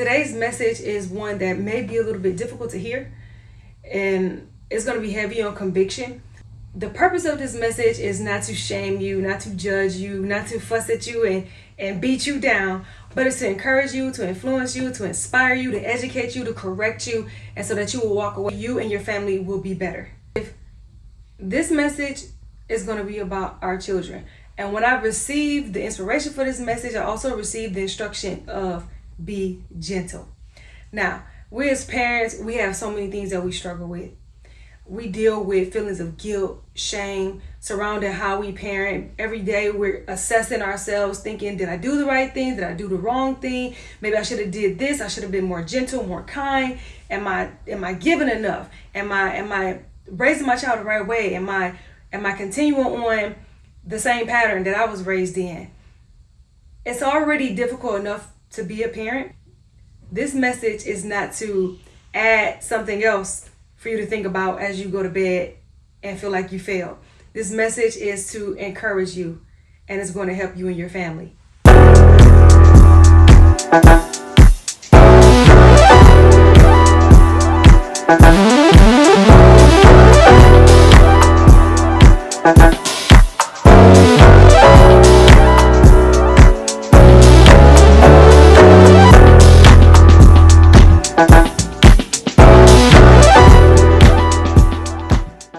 Today's message is one that may be a little bit difficult to hear, and it's going to be heavy on conviction. The purpose of this message is not to shame you, not to judge you, not to fuss at you and beat you down, but it's to encourage you, to influence you, to inspire you, to educate you, to correct you, and so that you will walk away, you and your family will be better. This message is going to be about our children. And when I received the inspiration for this message, I also received the instruction of be gentle. Now, we as parents, we have so many things that we struggle with. We deal with feelings of guilt, shame, surrounding how we parent. Every day we're assessing ourselves, thinking, did I do the right thing? Did I do the wrong thing? Maybe I should have did this. I should have been more gentle, more kind. Am I giving enough? Am I raising my child the right way? Am I continuing on the same pattern that I was raised in? It's already difficult enough to be a parent. This message is not to add something else for you to think about as you go to bed and feel like you failed. This message is to encourage you, and it's going to help you and your family.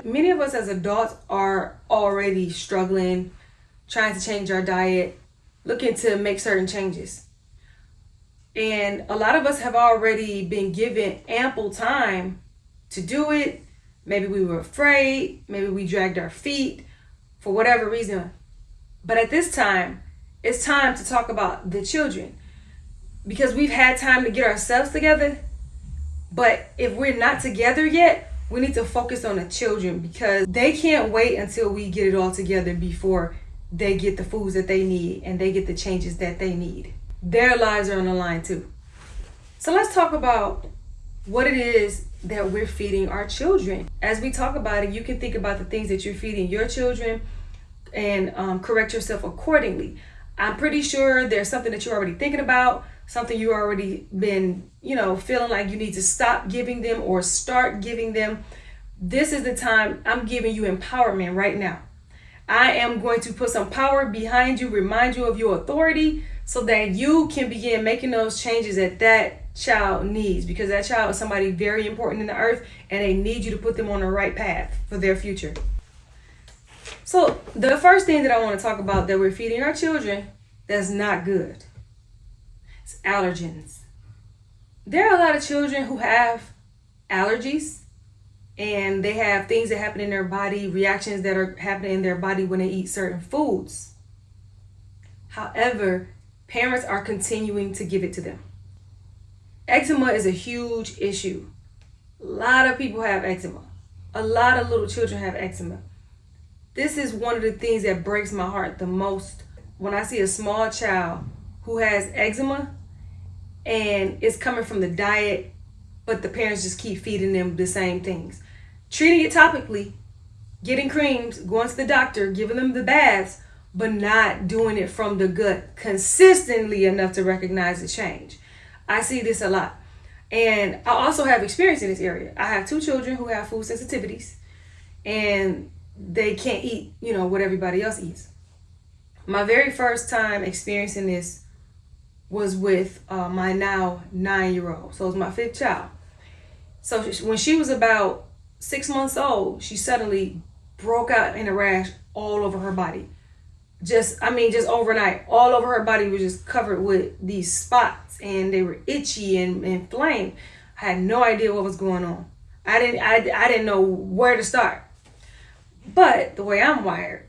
Many of us as adults are already struggling, trying to change our diet, looking to make certain changes. And a lot of us have already been given ample time to do it. Maybe we were afraid, maybe we dragged our feet for whatever reason. But at this time, it's time to talk about the children, because we've had time to get ourselves together. But if we're not together yet, we need to focus on the children, because they can't wait until we get it all together before they get the foods that they need and they get the changes that they need. Their lives are on the line too. So let's talk about what it is that we're feeding our children. As we talk about it, you can think about the things that you're feeding your children and correct yourself accordingly. I'm pretty sure there's something that you're already thinking about, something you already been, feeling like you need to stop giving them or start giving them. This is the time I'm giving you empowerment right now. I am going to put some power behind you, remind you of your authority, so that you can begin making those changes that child needs, because that child is somebody very important in the earth, and they need you to put them on the right path for their future. So the first thing that I want to talk about that we're feeding our children that's not good, it's allergens. There are a lot of children who have allergies, and they have things that happen in their body, reactions that are happening in their body when they eat certain foods. However, parents are continuing to give it to them. Eczema is a huge issue. A lot of people have eczema. A lot of little children have eczema. This is one of the things that breaks my heart the most when I see a small child who has eczema and it's coming from the diet, but the parents just keep feeding them the same things. Treating it topically, getting creams, going to the doctor, giving them the baths, but not doing it from the gut consistently enough to recognize the change. I see this a lot. And I also have experience in this area. I have 2 children who have food sensitivities, and they can't eat, what everybody else eats. My very first time experiencing this was with my now 9-year-old. So it was my 5th child. So when she was about 6 months old, she suddenly broke out in a rash all over her body. Just overnight, all over her body was just covered with these spots, and they were itchy and inflamed. I had no idea what was going on. I didn't know where to start. But the way I'm wired,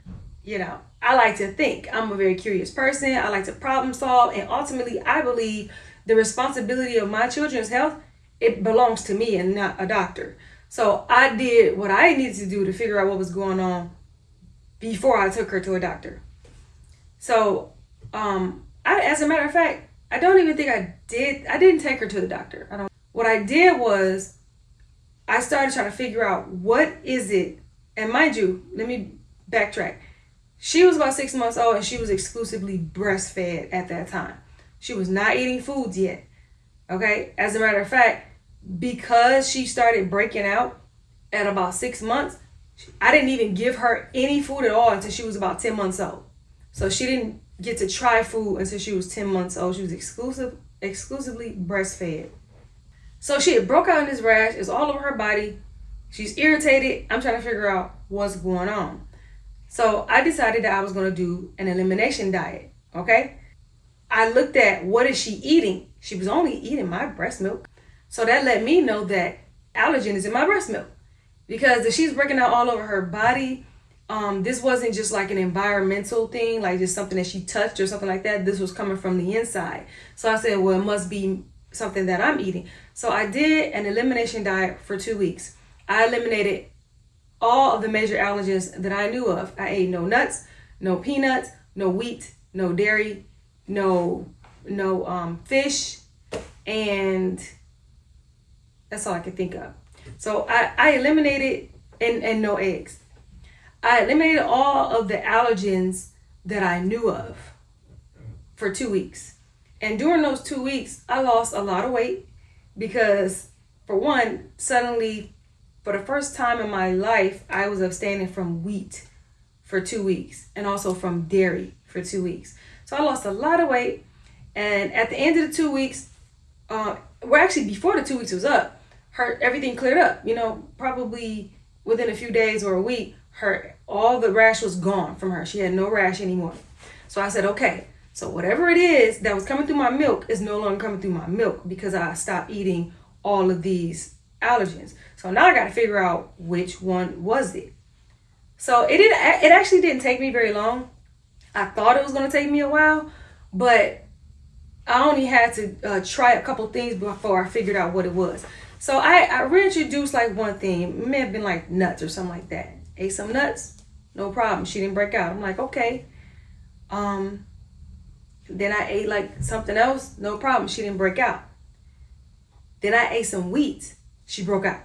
I like to think. I'm a very curious person. I like to problem solve. And ultimately, I believe the responsibility of my children's health, it belongs to me and not a doctor. So I did what I needed to do to figure out what was going on before I took her to a doctor. So, as a matter of fact, I don't even think I didn't take her to the doctor. What I did was I started trying to figure out what is it. And mind you, let me backtrack. She was about 6 months old, and she was exclusively breastfed at that time. She was not eating foods yet. Okay, as a matter of fact, because she started breaking out at about 6 months, I didn't even give her any food at all until she was about 10 months old. So she didn't get to try food until she was 10 months old. She was exclusively breastfed. So she had broke out in this rash. It's all over her body. She's irritated. I'm trying to figure out what's going on. So I decided that I was going to do an elimination diet. Okay. I looked at what is she eating. She was only eating my breast milk. So that let me know that allergen is in my breast milk. Because if she's breaking out all over her body, this wasn't just like an environmental thing, like just something that she touched or something like that. This was coming from the inside. So I said, well, it must be something that I'm eating. So I did an elimination diet for 2 weeks. I eliminated all of the major allergens that I knew of. I ate no nuts, no peanuts, no wheat, no dairy, no fish, and that's all I could think of. So I eliminated, and no eggs. I eliminated all of the allergens that I knew of for 2 weeks. And during those 2 weeks, I lost a lot of weight because, for one, suddenly, for the first time in my life, I was abstaining from wheat for 2 weeks and also from dairy for 2 weeks. So I lost a lot of weight. And at the end of the 2 weeks, actually before the 2 weeks was up, everything cleared up. Probably within a few days or a week, all the rash was gone from her. She had no rash anymore. So I said, okay, so whatever it is that was coming through my milk is no longer coming through my milk because I stopped eating all of these allergens. So now I got to figure out which one was it. So it actually didn't take me very long. I thought it was going to take me a while, but I only had to try a couple things before I figured out what it was. So I reintroduced like one thing. It may have been like nuts or something like that. Ate some nuts, no problem. She didn't break out. I'm like, okay. Then I ate like something else, no problem. She didn't break out. Then I ate some wheat. She broke out.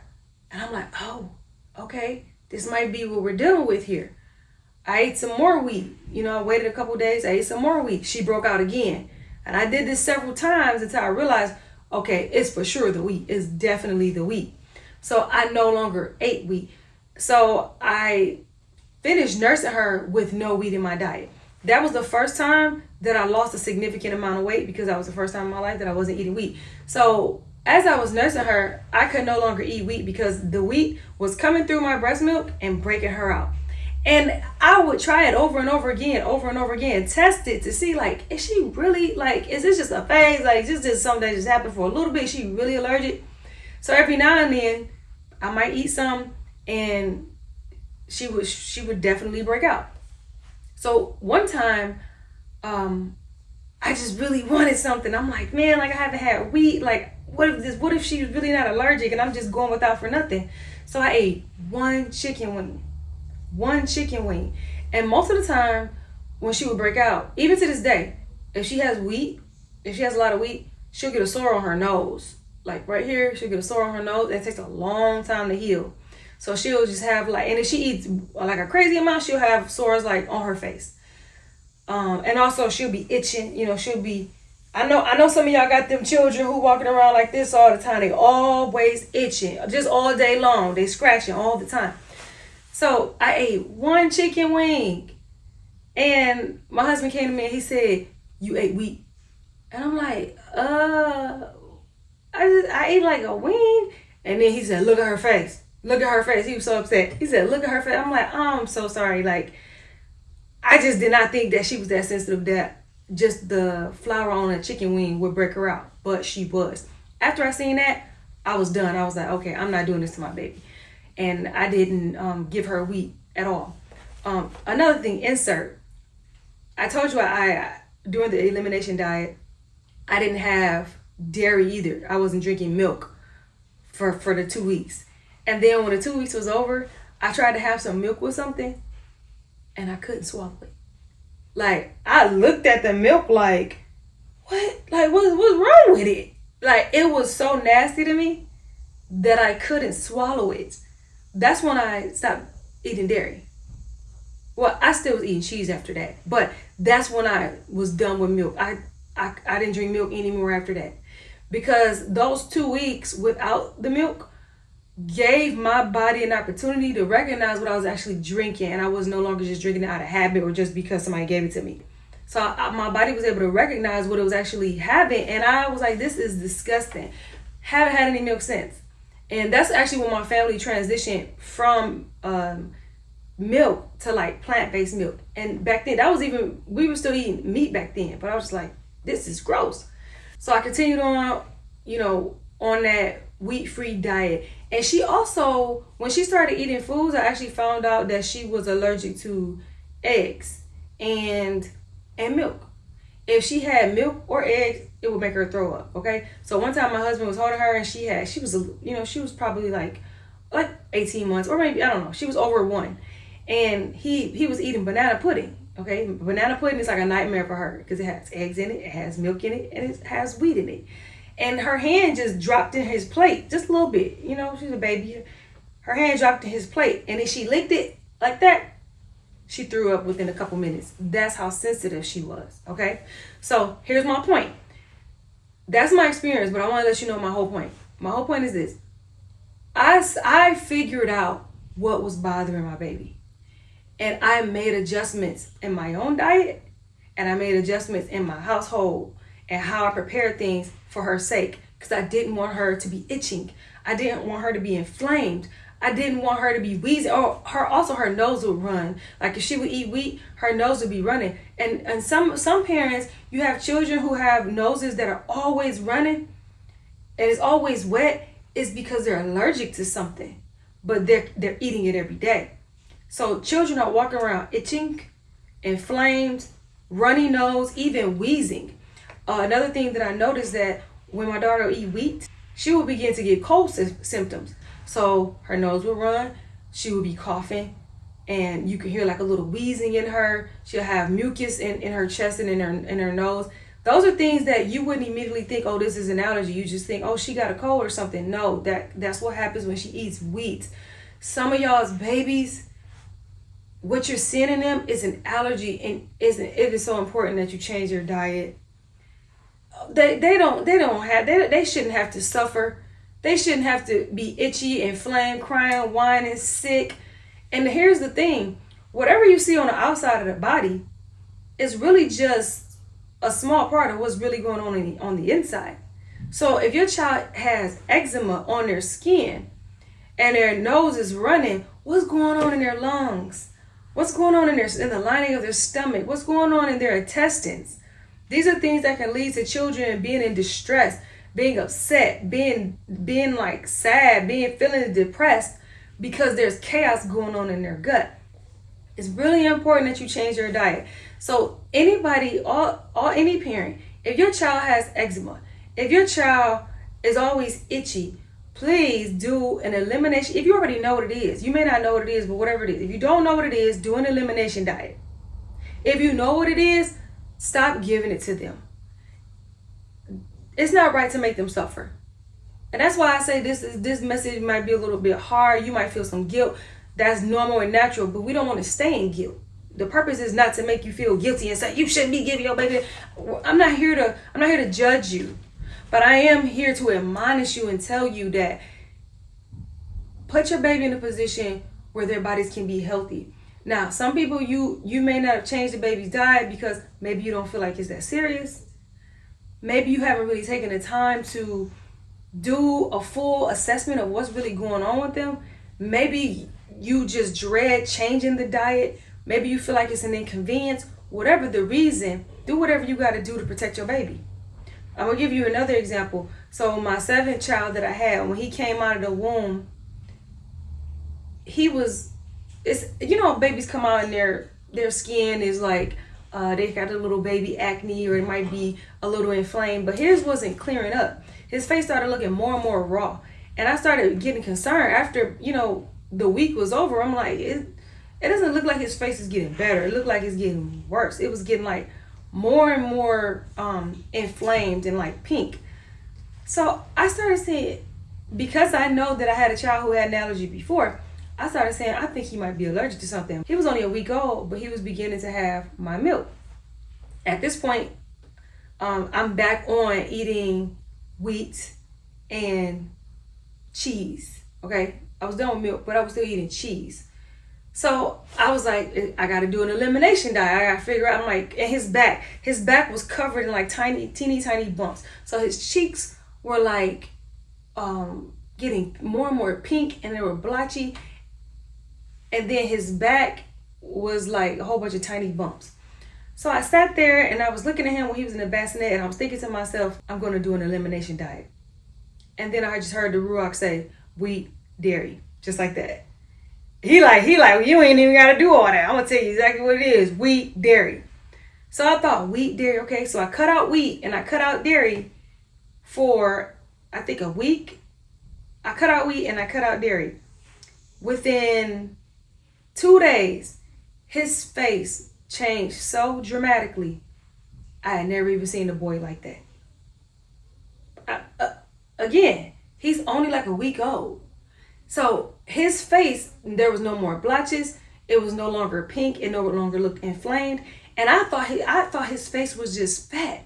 And I'm like, oh, okay. This might be what we're dealing with here. I ate some more wheat. I waited a couple days. I ate some more wheat. She broke out again. And I did this several times until I realized, okay, it's for sure the wheat. It's definitely the wheat. So I no longer ate wheat. So I finished nursing her with no wheat in my diet. That was the first time that I lost a significant amount of weight because that was the first time in my life that I wasn't eating wheat. So as I was nursing her, I could no longer eat wheat because the wheat was coming through my breast milk and breaking her out. And I would try it over and over again, test it to see, like, is she really, like, is this just a phase? Like, is this just something that just happened for a little bit? Is she really allergic? So every now and then, I might eat some, and she would definitely break out. So one time, I just really wanted something. I'm like, man, like, I haven't had wheat. Like, what if she's really not allergic and I'm just going without for nothing? So I ate one chicken wing. And most of the time when she would break out, even to this day, if she has a lot of wheat, she'll get a sore on her nose. Like right here, she'll get a sore on her nose. It takes a long time to heal. So she'll just have and if she eats like a crazy amount, she'll have sores like on her face. And also she'll be itching, I know some of y'all got them children who walking around like this all the time. They always itching, just all day long. They scratching all the time. So I ate one chicken wing, and my husband came to me and he said, "You ate wheat?" And I'm like, I ate like a wing. And then he said, "Look at her face. Look at her face." He was so upset. He said, "Look at her face." I'm like, "Oh, I'm so sorry." Like, I just did not think that she was that sensitive that just the flour on a chicken wing would break her out, but she was. After I seen that, I was done. I was like, okay, I'm not doing this to my baby. And I didn't give her wheat at all. Another thing, insert. I told you I during the elimination diet, I didn't have dairy either. I wasn't drinking milk for the 2 weeks. And then when the 2 weeks was over, I tried to have some milk with something, and I couldn't swallow it. Like, I looked at the milk like, what? Like, what's wrong with it? Like, it was so nasty to me that I couldn't swallow it. That's when I stopped eating dairy. Well, I still was eating cheese after that, but that's when I was done with milk. I didn't drink milk anymore after that because those 2 weeks without the milk gave my body an opportunity to recognize what I was actually drinking, and I was no longer just drinking it out of habit or just because somebody gave it to me. So my body was able to recognize what it was actually having, and I was like, this is disgusting. Haven't had any milk since. And that's actually when my family transitioned from milk to like plant-based milk. And back then, we were still eating meat back then, but I was just like, this is gross. So I continued on, on that wheat-free diet. And she also, when she started eating foods, I actually found out that she was allergic to eggs and milk. If she had milk or eggs, it would make her throw up. Okay. So one time my husband was holding her, and she was probably like 18 months, or maybe, I don't know. She was over 1, and he was eating banana pudding. Okay. Banana pudding is like a nightmare for her because it has eggs in it, it has milk in it, and it has wheat in it. And her hand just dropped in his plate, just a little bit. She's a baby. Her hand dropped in his plate, and then she licked it like that. She threw up within a couple minutes. That's how sensitive she was, okay? So here's my point. That's my experience, but I want to let you know my whole point. My whole point is this. I figured out what was bothering my baby. And I made adjustments in my own diet, and I made adjustments in my household and how I prepared things for her sake, because I didn't want her to be itching. I didn't want her to be inflamed. I didn't want her to be wheezing. Or her nose would run. Like if she would eat wheat, her nose would be running. And some parents, you have children who have noses that are always running and it's always wet. It's because they're allergic to something, but they're eating it every day. So children are walking around itching, inflamed, runny nose, even wheezing. Another thing that I noticed, that when my daughter would eat wheat, she would begin to get cold symptoms. So her nose would run, she would be coughing, and you could hear like a little wheezing in her. She'll have mucus in her chest and in her nose. Those are things that you wouldn't immediately think, oh, this is an allergy. You just think, oh, she got a cold or something. No, that's what happens when she eats wheat. Some of y'all's babies, what you're seeing in them is an allergy, and it is so important that you change your diet. They shouldn't have to suffer. They shouldn't have to be itchy, inflamed, crying, whining, sick. And here's the thing. Whatever you see on the outside of the body is really just a small part of what's really going on the inside. So if your child has eczema on their skin and their nose is running, what's going on in their lungs? What's going on in the lining of their stomach? What's going on in their intestines? These are things that can lead to children being in distress, being upset, being like sad, feeling depressed because there's chaos going on in their gut. It's really important that you change your diet. So any parent, if your child has eczema, if your child is always itchy, please do an elimination. If you already know what it is, you may not know what it is, but whatever it is, if you don't know what it is, do an elimination diet. If you know what it is, stop giving it to them. It's not right to make them suffer. And that's why I say this message might be a little bit hard. You might feel some guilt. That's normal and natural, but we don't want to stay in guilt. The purpose is not to make you feel guilty and say you shouldn't be giving your baby. I'm not here to judge you, but I am here to admonish you and tell you that put your baby in a position where their bodies can be healthy. Now, some people, you may not have changed the baby's diet because maybe you don't feel like it's that serious. Maybe you haven't really taken the time to do a full assessment of what's really going on with them. Maybe you just dread changing the diet. Maybe you feel like it's an inconvenience. Whatever the reason, do whatever you got to do to protect your baby. I'm going to give you another example. So my 7th child that I had, when he came out of the womb, babies come out and their skin is like, they got a little baby acne, or it might be a little inflamed, but his wasn't clearing up. His face started looking more and more raw. And I started getting concerned after, the week was over. I'm like, it doesn't look like his face is getting better. It looked like it's getting worse. It was getting like more and more inflamed and like pink. So I started saying, because I know that I had a child who had an allergy before, I started saying, I think he might be allergic to something. He was only a week old, but he was beginning to have my milk. At this point, I'm back on eating wheat, and cheese. Okay, I was done with milk, but I was still eating cheese. So I was like, I got to do an elimination diet. I got to figure out. I'm like, and his back was covered in like teeny tiny bumps. So his cheeks were like getting more and more pink, and they were blotchy. And then his back was like a whole bunch of tiny bumps. So I sat there and I was looking at him when he was in the bassinet, and I was thinking to myself, I'm going to do an elimination diet. And then I just heard the Ruach say, wheat, dairy, just like that. He like, you ain't even got to do all that. I'm going to tell you exactly what it is, wheat, dairy. So I thought, wheat, dairy, okay. So I cut out wheat and I cut out dairy for, I think, a week. I cut out wheat and I cut out dairy. Within 2 days, his face changed so dramatically. I had never even seen a boy like that. Again, he's only like a week old. So his face, there was no more blotches. It was no longer pink. It no longer looked inflamed. And I thought his face was just fat.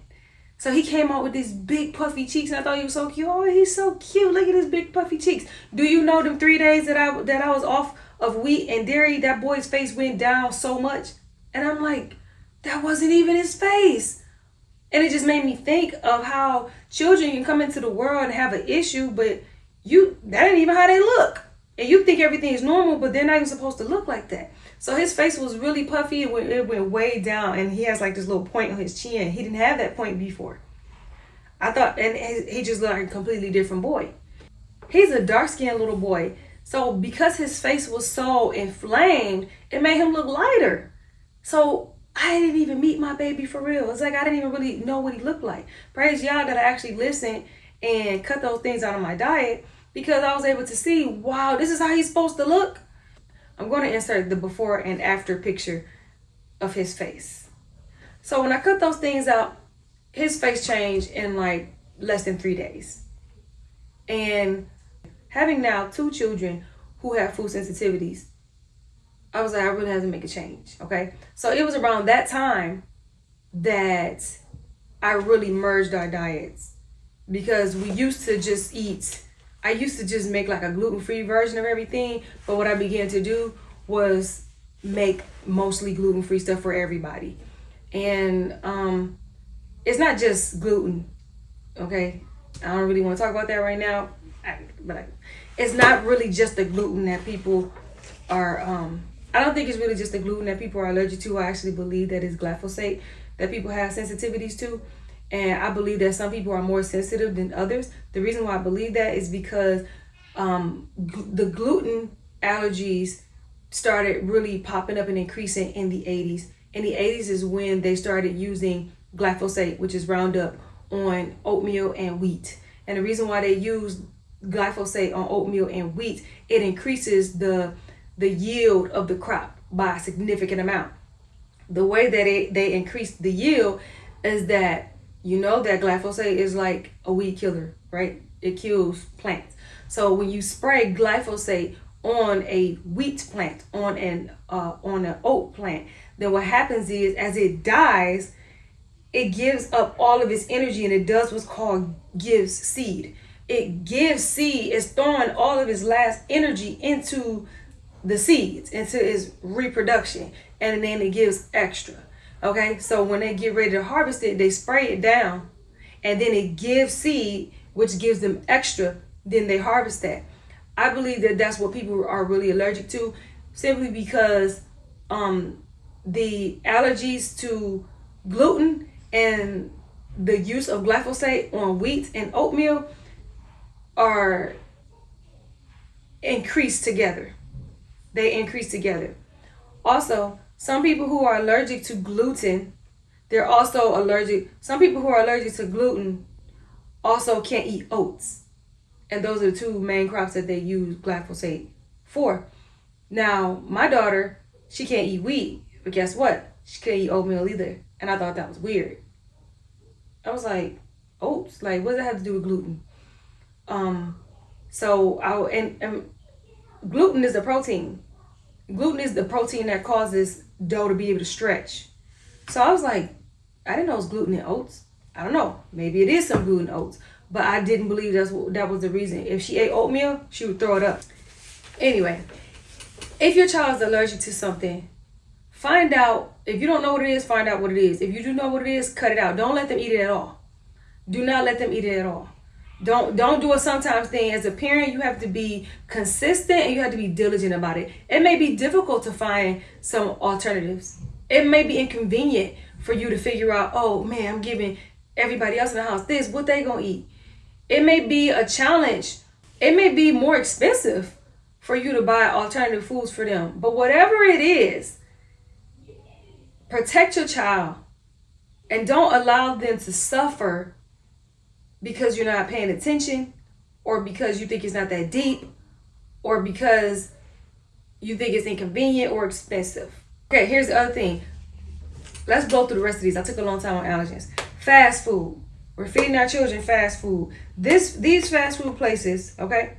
So he came out with these big puffy cheeks, and I thought he was so cute. Oh, he's so cute. Look at his big puffy cheeks. Do you know them 3 days that I was off of wheat and dairy, that boy's face went down so much? And I'm like, that wasn't even his face. And it just made me think of how children can come into the world and have an issue, but that ain't even how they look. And you think everything is normal, but they're not even supposed to look like that. So his face was really puffy, and it went way down, and he has like this little point on his chin. He didn't have that point before. I thought, and he just looked like a completely different boy. He's a dark-skinned little boy. So because his face was so inflamed, it made him look lighter. So I didn't even meet my baby for real. It's like I didn't even really know what he looked like. Praise y'all that I actually listened and cut those things out of my diet, because I was able to see, wow, this is how he's supposed to look. I'm going to insert the before and after picture of his face. So when I cut those things out, his face changed in like less than 3 days. And having now 2 children who have food sensitivities, I was like, I really have to make a change, okay? So it was around that time that I really merged our diets, because we used to just I used to just make like a gluten-free version of everything, but what I began to do was make mostly gluten-free stuff for everybody. And it's not just gluten, okay? I don't really want to talk about that right now, but it's not really just the gluten that people are, I don't think it's really just the gluten that people are allergic to. I actually believe that it's glyphosate that people have sensitivities to. And I believe that some people are more sensitive than others. The reason why I believe that is because the gluten allergies started really popping up and increasing in the 80s. In the 80s is when they started using glyphosate, which is Roundup, on oatmeal and wheat. And the reason why they use glyphosate on oatmeal and wheat, it increases the yield of the crop by a significant amount. The way that they increase the yield is that, you know, that glyphosate is like a weed killer, right? It kills plants. So when you spray glyphosate on a wheat plant, on an oat plant, then what happens is, as it dies, it gives up all of its energy, and it does what's called gives seed. It gives seed. It's throwing all of its last energy into the seeds, into its reproduction, and then it gives extra. Okay, so when they get ready to harvest it, they spray it down, and then it gives seed, which gives them extra. Then they harvest that. I believe that that's what people are really allergic to, simply because the allergies to gluten and the use of glyphosate on wheat and oatmeal are increased together. They increase together. Also, some people who are allergic to gluten, some people who are allergic to gluten also can't eat oats. And those are the 2 main crops that they use glyphosate for. Now, my daughter, she can't eat wheat, but guess what? She can't eat oatmeal either. And I thought that was weird. I was like, oats? Like, what does that have to do with gluten? And gluten is a protein. Gluten is the protein that causes dough to be able to stretch. So I was like, I didn't know it was gluten in oats. I don't know. Maybe it is some gluten in oats. but I didn't believe that was the reason. If she ate oatmeal, she would throw it up. Anyway, if your child is allergic to something, find out. If you don't know what it is, find out what it is. If you do know what it is, cut it out. Don't let them eat it at all. Do not let them eat it at all. Don't do a sometimes thing. As a parent, you have to be consistent and you have to be diligent about it. It may be difficult to find some alternatives. It may be inconvenient for you to figure out, oh man, I'm giving everybody else in the house this, what they gonna eat. It may be a challenge. It may be more expensive for you to buy alternative foods for them. But whatever it is, protect your child and don't allow them to suffer because you're not paying attention, or because you think it's not that deep, or because you think it's inconvenient or expensive. Okay, here's the other thing. Let's blow through the rest of these. I took a long time on allergens. Fast food. We're feeding our children fast food. These fast food places, okay?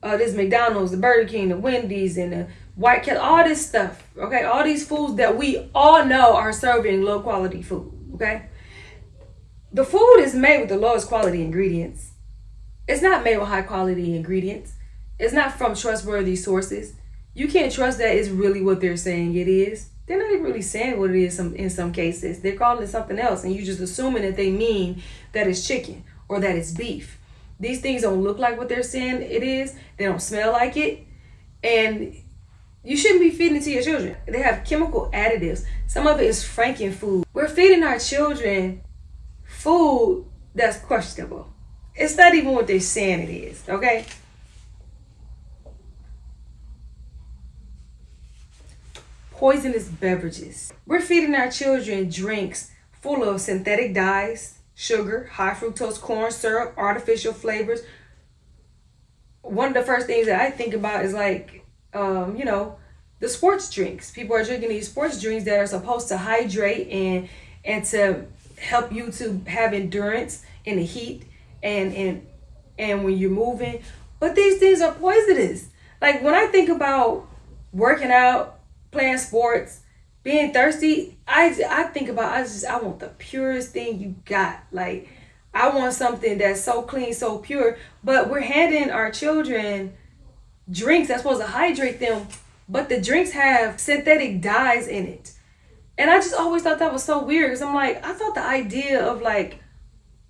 This McDonald's, the Burger King, the Wendy's, and the White Castle, all this stuff, okay? All these foods that we all know are serving low quality food, okay? The food is made with the lowest quality ingredients. It's not made with high quality ingredients. It's not from trustworthy sources. You can't trust that it's really what they're saying it is. They're not even really saying what it is in some cases. They're calling it something else, and you're just assuming that they mean that it's chicken or that it's beef. These things don't look like what they're saying it is. They don't smell like it. And you shouldn't be feeding it to your children. They have chemical additives. Some of it is frankenfood. We're feeding our children food that's questionable. It's not even what they're saying it is, okay? Poisonous beverages. We're feeding our children drinks full of synthetic dyes, sugar, high fructose corn syrup, artificial flavors. One of the first things that I think about is like, the sports drinks. People are drinking these sports drinks that are supposed to hydrate and to help you to have endurance in the heat and when you're moving. But these things are poisonous. Like when I think about working out, playing sports, being thirsty, I think about I want the purest thing you got. Like I want something that's so clean, so pure. But we're handing our children drinks that's supposed to hydrate them, but the drinks have synthetic dyes in it. And I just always thought that was so weird, because I'm like, I thought the idea of like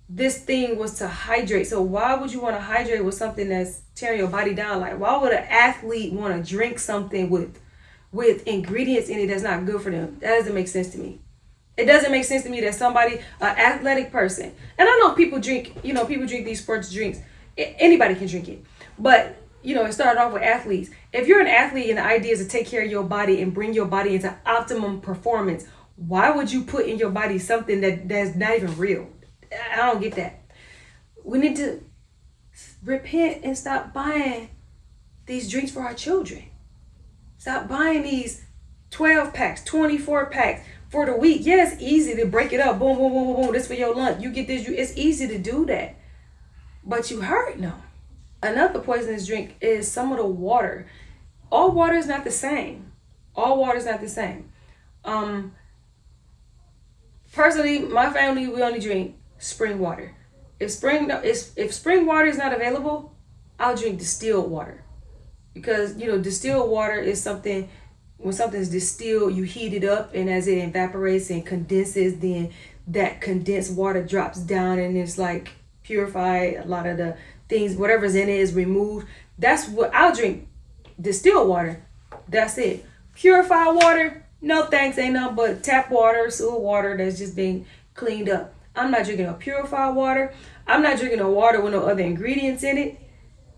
this thing was to hydrate. So why would you want to hydrate with something that's tearing your body down? Like why would an athlete want to drink something with ingredients in it that's not good for them? That doesn't make sense to me. It doesn't make sense to me that somebody, an athletic person, and I know people drink these sports drinks. Anybody can drink it. But, it started off with athletes. If you're an athlete and the idea is to take care of your body and bring your body into optimum performance, why would you put in your body something that's not even real? I don't get that. We need to repent and stop buying these drinks for our children. Stop buying these 12 packs, 24 packs for the week. Yeah, it's easy to break it up. Boom, boom, boom, boom, boom. This for your lunch. You get this. It's easy to do that. But you hurt them. Another poisonous drink is some of the water. All water is not the same. All water is not the same. Personally, my family, we only drink spring water. If spring water is not available, I'll drink distilled water. Because, distilled water is something, when something's distilled, you heat it up, and as it evaporates and condenses, then that condensed water drops down and it's like purified. A lot of the things, whatever's in it is removed. That's what I'll drink. Distilled water. That's it. Purified water, no thanks. Ain't nothing but tap water, sewer water that's just being cleaned up. I'm not drinking no purified water. I'm not drinking no water with no other ingredients in it.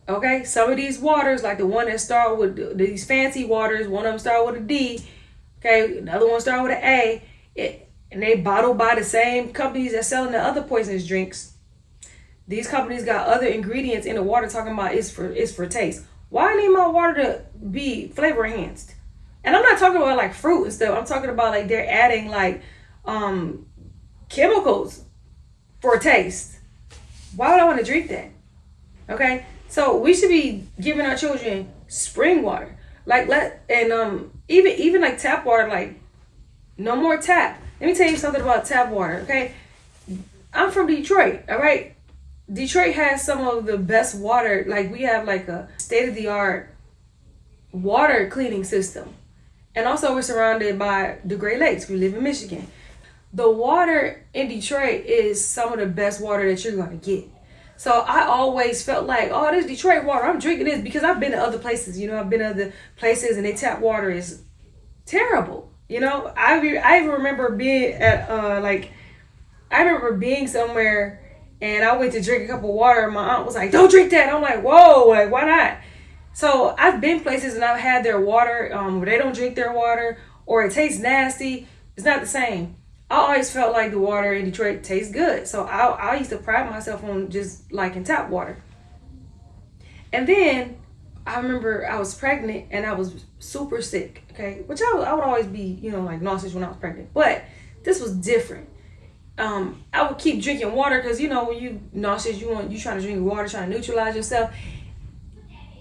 Okay, some of these waters, like the one that start with these fancy waters, one of them start with a D. Okay, another one start with an A. And they bottled by the same companies that's selling the other poisonous drinks. These companies got other ingredients in the water talking about it's for taste. Why I need my water to be flavor enhanced? And I'm not talking about like fruit and stuff. I'm talking about like they're adding like chemicals for taste. Why would I want to drink that? Okay, so we should be giving our children spring water. Even like tap water. Like no more tap. Let me tell you something about tap water. Okay, I'm from Detroit. All right. Detroit has some of the best water. Like, we have like a state of the art water cleaning system. And also, we're surrounded by the Great Lakes. We live in Michigan. The water in Detroit is some of the best water that you're going to get. So I always felt like, oh, this Detroit water, I'm drinking this, because I've been to other places. I've been to other places and their tap water is terrible. I even remember being at I remember being somewhere and I went to drink a cup of water and my aunt was like, don't drink that. I'm like, whoa, like, why not? So I've been places and I've had their water where they don't drink their water, or it tastes nasty. It's not the same. I always felt like the water in Detroit tastes good. So I used to pride myself on just liking tap water. And then I remember I was pregnant and I was super sick, okay? Which I would always be, like nauseous when I was pregnant. But this was different. I would keep drinking water because, when you nauseous, you trying to drink water, trying to neutralize yourself.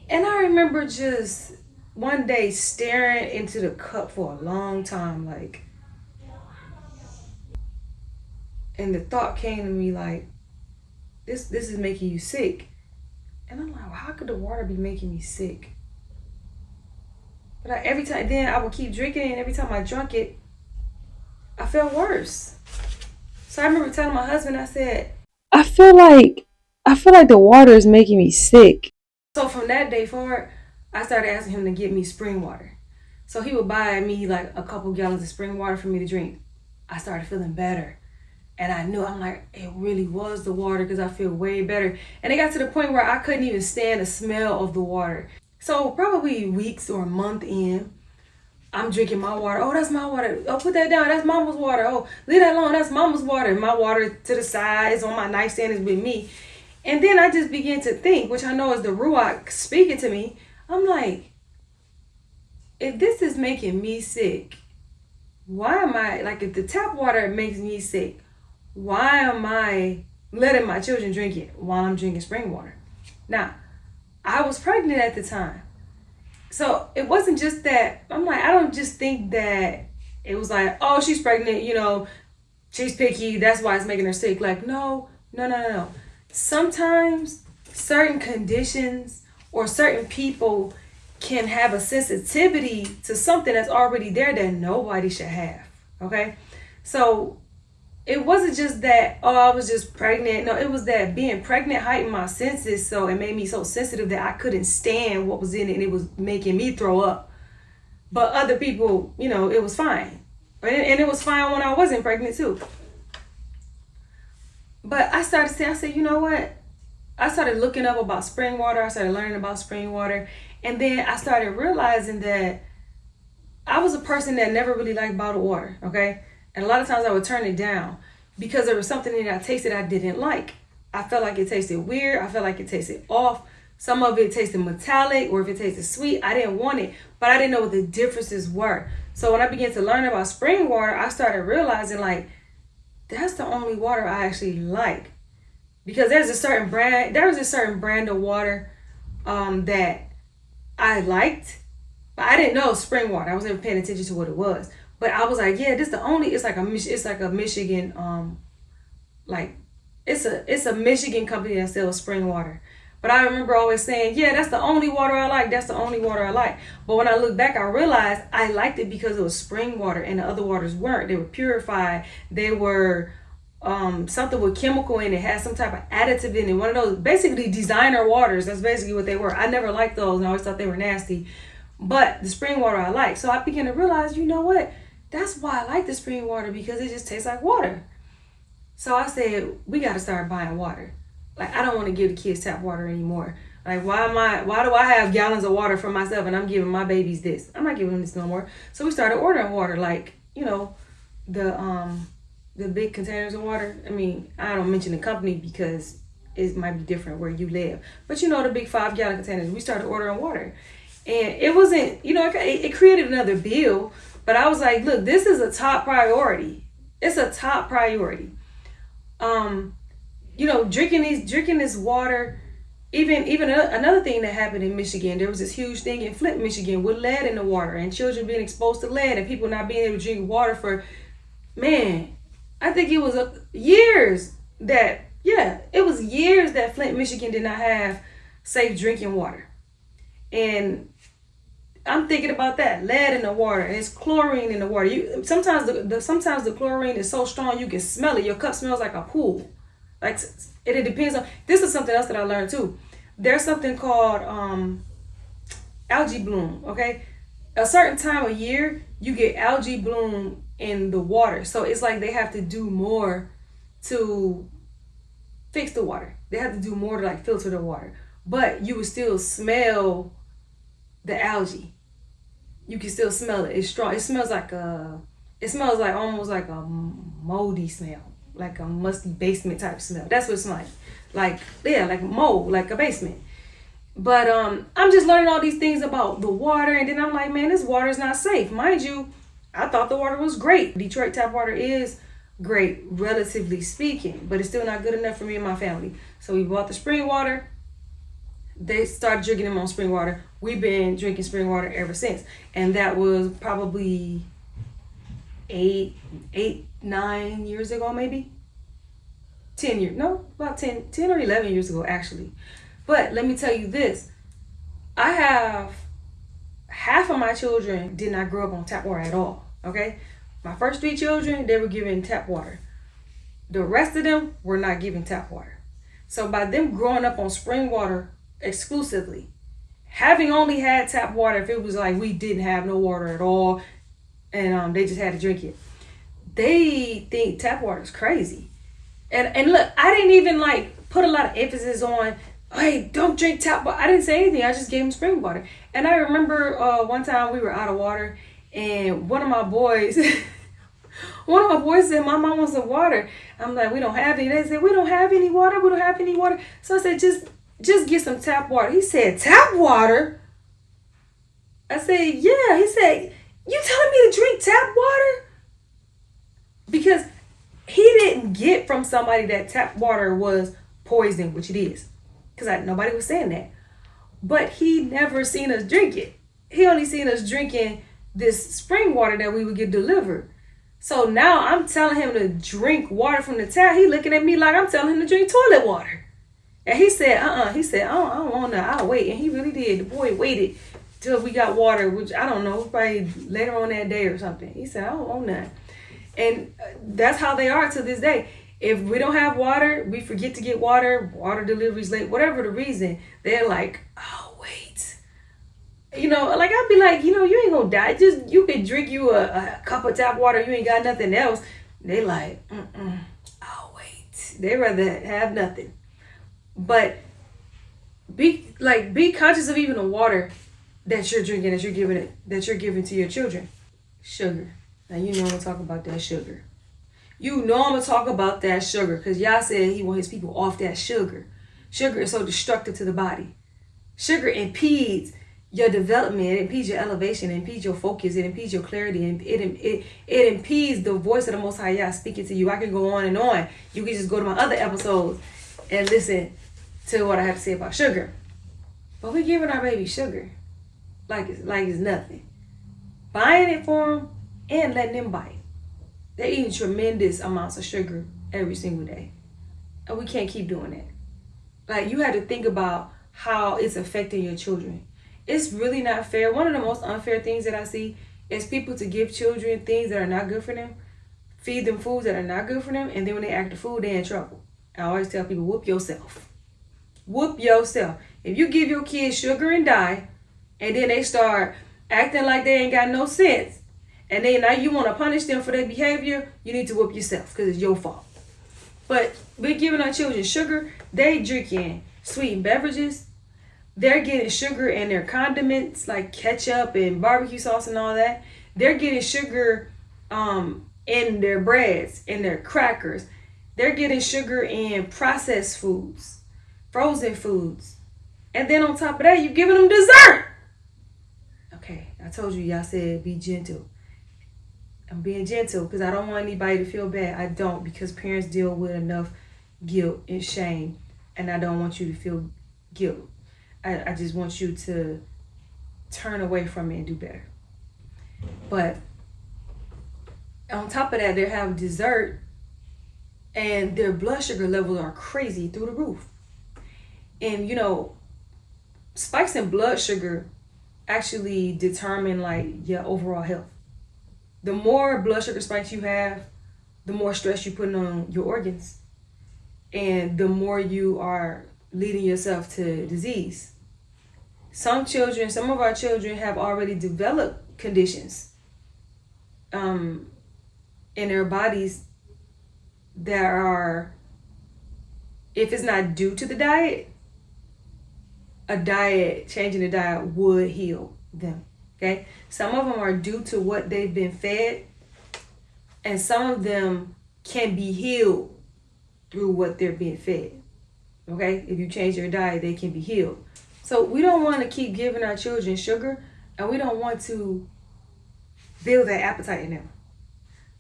And I remember just one day staring into the cup for a long time, like, and the thought came to me like, this is making you sick. And I'm like, well, how could the water be making me sick? But every time then I would keep drinking it, and every time I drank it, I felt worse. So I remember telling my husband, I said, I feel like the water is making me sick. So from that day forward, I started asking him to get me spring water. So he would buy me like a couple gallons of spring water for me to drink. I started feeling better. And I knew, I'm like, it really was the water, because I feel way better. And it got to the point where I couldn't even stand the smell of the water. So probably weeks or a month in, I'm drinking my water. Oh, that's my water. Oh, put that down. That's mama's water. Oh, leave that alone. That's mama's water. My water to the side is on my nightstand, is with me. And then I just began to think, which I know is the Ruach speaking to me. I'm like, if this is making me sick, why am I, like, if the tap water makes me sick, why am I letting my children drink it while I'm drinking spring water? Now, I was pregnant at the time. So it wasn't just that. I'm like, I don't just think that it was like, oh, she's pregnant, she's picky, that's why it's making her sick. Like, no. Sometimes certain conditions or certain people can have a sensitivity to something that's already there that nobody should have. Okay? So it wasn't just that, oh, I was just pregnant. No, it was that being pregnant heightened my senses, so it made me so sensitive that I couldn't stand what was in it, and it was making me throw up. But other people, it was fine. And it was fine when I wasn't pregnant too. But I said, you know what? I started looking up about spring water. I started learning about spring water. And then I started realizing that I was a person that never really liked bottled water, okay? And a lot of times I would turn it down because there was something in it I tasted I didn't like. I felt like it tasted weird. I felt like it tasted off. Some of it tasted metallic, or if it tasted sweet, I didn't want it. But I didn't know what the differences were. So when I began to learn about spring water, I started realizing, like, that's the only water I actually like. Because there was a certain brand of water that I liked, but I didn't know spring water. I wasn't paying attention to what it was. But I was like, yeah, this the only. It's like a Michigan, it's a Michigan company that sells spring water. But I remember always saying, yeah, that's the only water I like. That's the only water I like. But when I look back, I realized I liked it because it was spring water and the other waters weren't. They were purified. They were something with chemical in it, had some type of additive in it. One of those basically designer waters. That's basically what they were. I never liked those, and I always thought they were nasty. But the spring water I like. So I began to realize, you know what? That's why I like the spring water, because it just tastes like water. So I said, we got to start buying water. Like, I don't want to give the kids tap water anymore. Like, why do I have gallons of water for myself and I'm giving my babies this? I'm not giving them this no more. So we started ordering water, like, the big containers of water. I mean, I don't mention the company because it might be different where you live. But the big 5-gallon containers. We started ordering water. And it wasn't, it created another bill. But I was like, look, this is a top priority. It's a top priority. Drinking this water. Even another thing that happened in Michigan, there was this huge thing in Flint, Michigan, with lead in the water and children being exposed to lead and people not being able to drink water for, I think it was years that Yeah, it was years that Flint, Michigan did not have safe drinking water. And I'm thinking about that. Lead in the water. And it's chlorine in the water. Sometimes the chlorine is so strong you can smell it. Your cup smells like a pool. Like, it depends on. This is something else that I learned too. There's something called algae bloom. Okay, a certain time of year you get algae bloom in the water. So it's like they have to do more to fix the water. They have to do more to like filter the water. But you would still smell the algae. You can still smell it. It's strong. It smells like almost like a moldy smell, like a musty basement type smell. That's what it smells like. Like mold, like a basement. But I'm just learning all these things about the water, and then I'm like, man, this water is not safe. Mind you, I thought the water was great. Detroit tap water is great, relatively speaking, but it's still not good enough for me and my family. So we bought the spring water. They started drinking them on spring water. We've been drinking spring water ever since. And that was probably 9 years ago, maybe. 10 years. No, about 10 or 11 years ago, actually. But let me tell you this. I have half of my children did not grow up on tap water at all. Okay? My first 3 children, they were given tap water. The rest of them were not given tap water. So by them growing up on spring water exclusively, having only had tap water, if it was like we didn't have no water at all and they just had to drink it, they think tap water is crazy. And look, I didn't even like put a lot of emphasis on, hey, don't drink tap water. I didn't say anything. I just gave them spring water. And I remember one time we were out of water, and one of my boys said, my mom wants some water. I'm like, we don't have any. They said, we don't have any water. We don't have any water. So I said, just get some tap water. He said, tap water? I said, yeah. He said, you telling me to drink tap water? Because he didn't get from somebody that tap water was poison, which it is. Because nobody was saying that. But he never seen us drink it. He only seen us drinking this spring water that we would get delivered. So now I'm telling him to drink water from the tap. He looking at me like I'm telling him to drink toilet water. And he said, He said, I don't want that. I'll wait. And he really did. The boy waited till we got water, which I don't know, probably later on that day or something. He said, I don't want that. And that's how they are to this day. If we don't have water, we forget to get water delivery's late, whatever the reason, they're like, oh, wait. Like I'd be like, you ain't gonna die. Just, you could drink you a cup of tap water. You ain't got nothing else. They like, oh, wait. They rather have nothing. But be conscious of even the water that you're drinking, that you're giving to your children. Sugar. Now you know I'm gonna talk about that sugar. You know I'm gonna talk about that sugar, because y'all said he want his people off that sugar. Sugar is so destructive to the body. Sugar impedes your development, it impedes your elevation, it impedes your focus, it impedes your clarity, and it impedes the voice of the Most High Yah speaking to you. I can go on and on. You can just go to my other episodes and listen to what I have to say about sugar. But we're giving our baby sugar like it's nothing. Buying it for them and letting them buy it. They're eating tremendous amounts of sugar every single day. And we can't keep doing that. Like, you have to think about how it's affecting your children. It's really not fair. One of the most unfair things that I see is people to give children things that are not good for them, feed them foods that are not good for them, and then when they act the food, they're in trouble. I always tell people, whoop yourself. Whoop yourself. If you give your kids sugar and dye, and then they start acting like they ain't got no sense, and then now you want to punish them for their behavior, you need to whoop yourself, because it's your fault. But we're giving our children sugar. They drinking sweetened beverages. They're getting sugar in their condiments like ketchup and barbecue sauce and all that. They're getting sugar in their breads, in their crackers. They're getting sugar in processed foods, frozen foods. And then on top of that, you're giving them dessert. Okay, I told you, y'all said be gentle. I'm being gentle because I don't want anybody to feel bad. I don't, because parents deal with enough guilt and shame, and I don't want you to feel guilt. I just want you to turn away from it and do better. But on top of that, they have dessert and their blood sugar levels are crazy through the roof. And spikes in blood sugar actually determine like your overall health. The more blood sugar spikes you have, the more stress you put on your organs, and the more you are leading yourself to disease. Some of our children have already developed conditions in their bodies that are, if it's not due to the diet, changing the diet would heal them. Okay? Some of them are due to what they've been fed, and some of them can be healed through what they're being fed. Okay? If you change your diet, they can be healed. So we don't want to keep giving our children sugar, and we don't want to build that appetite in them.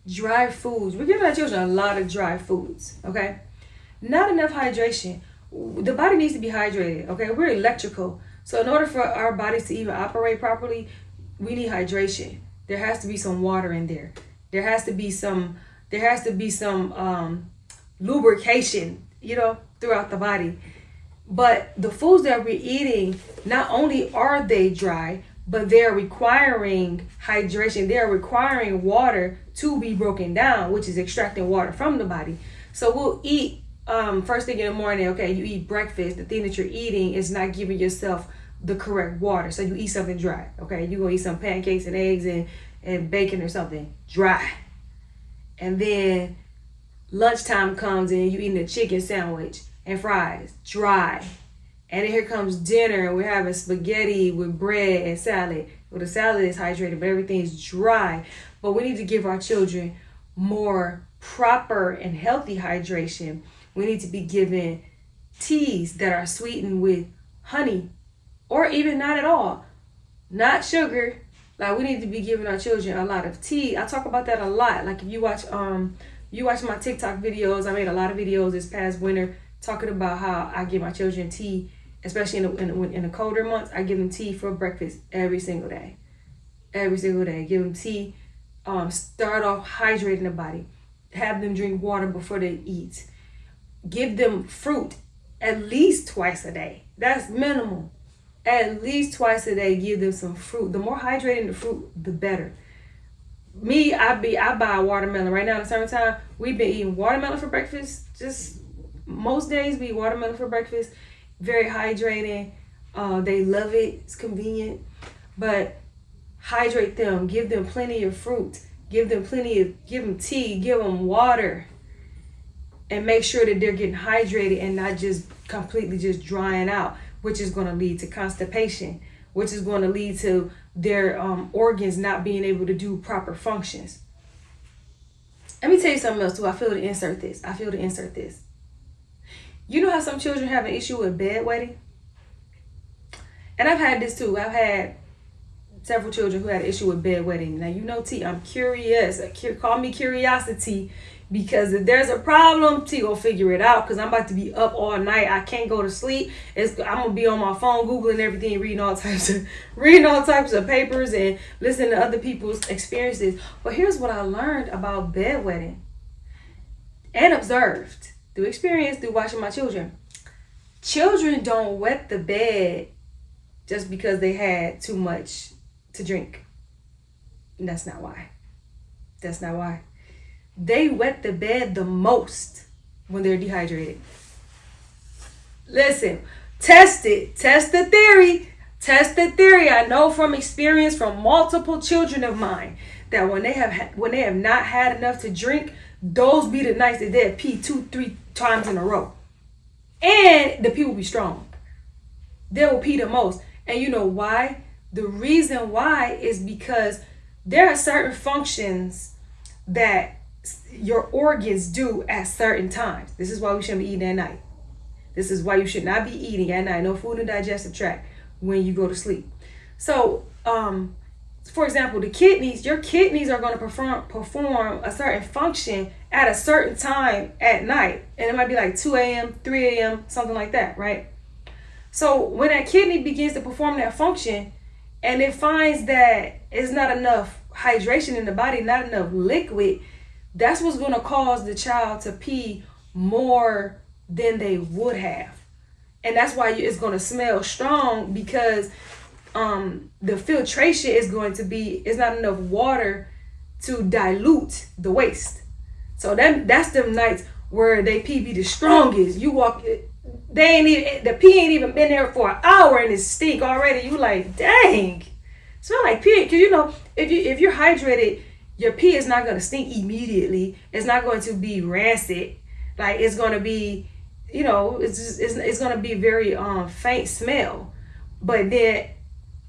Dry foods. We're giving our children a lot of dry foods. Okay? Not enough hydration. The body needs to be hydrated. Okay? We're electrical. So in order for our bodies to even operate properly, we need hydration. There has to be some water in there. There has to be some lubrication, throughout the body. But the foods that we're eating, not only are they dry, but they're requiring hydration. They're requiring water to be broken down, which is extracting water from the body. So we'll eat first thing in the morning. Okay, you eat breakfast. The thing that you're eating is not giving yourself the correct water. So you eat something dry. Okay, you're going to eat some pancakes and eggs and bacon or something dry. And then lunchtime comes and you're eating a chicken sandwich and fries, dry. And then here comes dinner, and we're having spaghetti with bread and salad. Well, the salad is hydrated, but everything's dry. But we need to give our children more proper and healthy hydration. We need to be given teas that are sweetened with honey, or even not at all, not sugar. Like, we need to be giving our children a lot of tea. I talk about that a lot. Like, if you watch my TikTok videos, I made a lot of videos this past winter talking about how I give my children tea, especially in the colder months. I give them tea for breakfast every single day. Every single day. Give them tea. Start off hydrating the body. Have them drink water before they eat. Give them fruit at least twice a day. That's minimal. At least twice a day, give them some fruit. The more hydrating the fruit, the better. Me, I buy a watermelon. Right now in the summertime, we've been eating watermelon for breakfast. Just most days we eat watermelon for breakfast. Very hydrating. They love it. It's convenient. But hydrate them. Give them plenty of fruit. Give them tea. Give them water. And make sure that they're getting hydrated and not just completely just drying out, which is going to lead to constipation, which is going to lead to their organs not being able to do proper functions. Let me tell you something else too. I feel to insert this. You know how some children have an issue with bedwetting? And I've had this too. I've had several children who had an issue with bedwetting. Now, T, I'm curious. Call me curiosity. Because if there's a problem, T will figure it out. Because I'm about to be up all night. I can't go to sleep. I'm gonna be on my phone, googling everything, reading all types of papers, and listening to other people's experiences. But here's what I learned about bedwetting, and observed through experience, through watching my children. Children don't wet the bed just because they had too much to drink. And that's not why. They wet the bed the most when they're dehydrated. Listen, test it. Test the theory. I know from experience from multiple children of mine that when they have not had enough to drink, those be the nights that they'll pee 2-3 times in a row. And the pee will be strong. They will pee the most. And you know why? The reason why is because there are certain functions that your organs do at certain times. This is why we shouldn't be eating at night. This is why you should not be eating at night. No food in the digestive tract when you go to sleep. So, for example, your kidneys are going to perform a certain function at a certain time at night. And it might be like 2 a.m., 3 a.m., something like that, right? So when that kidney begins to perform that function and it finds that it's not enough hydration in the body, not enough liquid, that's what's going to cause the child to pee more than they would have. And that's why it's going to smell strong, because the filtration is going to be, it's not enough water to dilute the waste. So that's them nights where they pee be the strongest. You walk, they ain't even, the pee ain't even been there for an hour and it stink already. You like, dang, smell like pee. Because you know, if you're hydrated, your pee is not going to stink immediately. It's not going to be rancid. Like, it's going to be, you know, it's going to be very faint smell. But then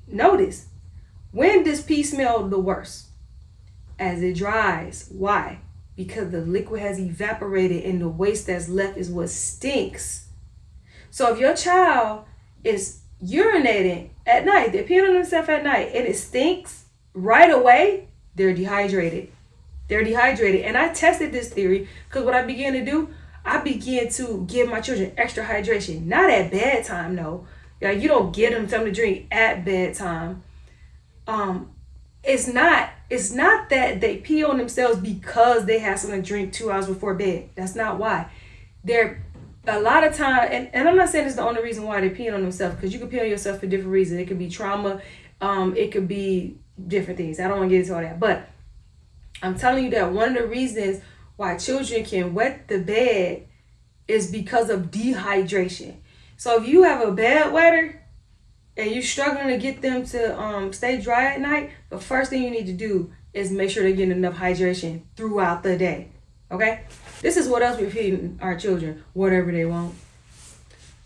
notice, when does pee smell the worst? As it dries. Why? Because the liquid has evaporated and the waste that's left is what stinks. So if your child is urinating at night, they're peeing on themselves at night, and it stinks right away, they're dehydrated. They're dehydrated. And I tested this theory, because what I began to do, I began to give my children extra hydration. Not at bedtime, though. Like, you don't give them something to drink at bedtime. It's not that they pee on themselves because they have something to drink 2 hours before bed. That's not why. They're a lot of time, and I'm not saying it's the only reason why they're peeing on themselves, because you can pee on yourself for different reasons. It could be trauma, it could be different things. I don't want to get into all that, but I'm telling you that one of the reasons why children can wet the bed is because of dehydration. So if you have a bed wetter and you're struggling to get them to stay dry at night, the first thing you need to do is make sure they're getting enough hydration throughout the day. Okay? This is what else we're feeding our children, whatever they want.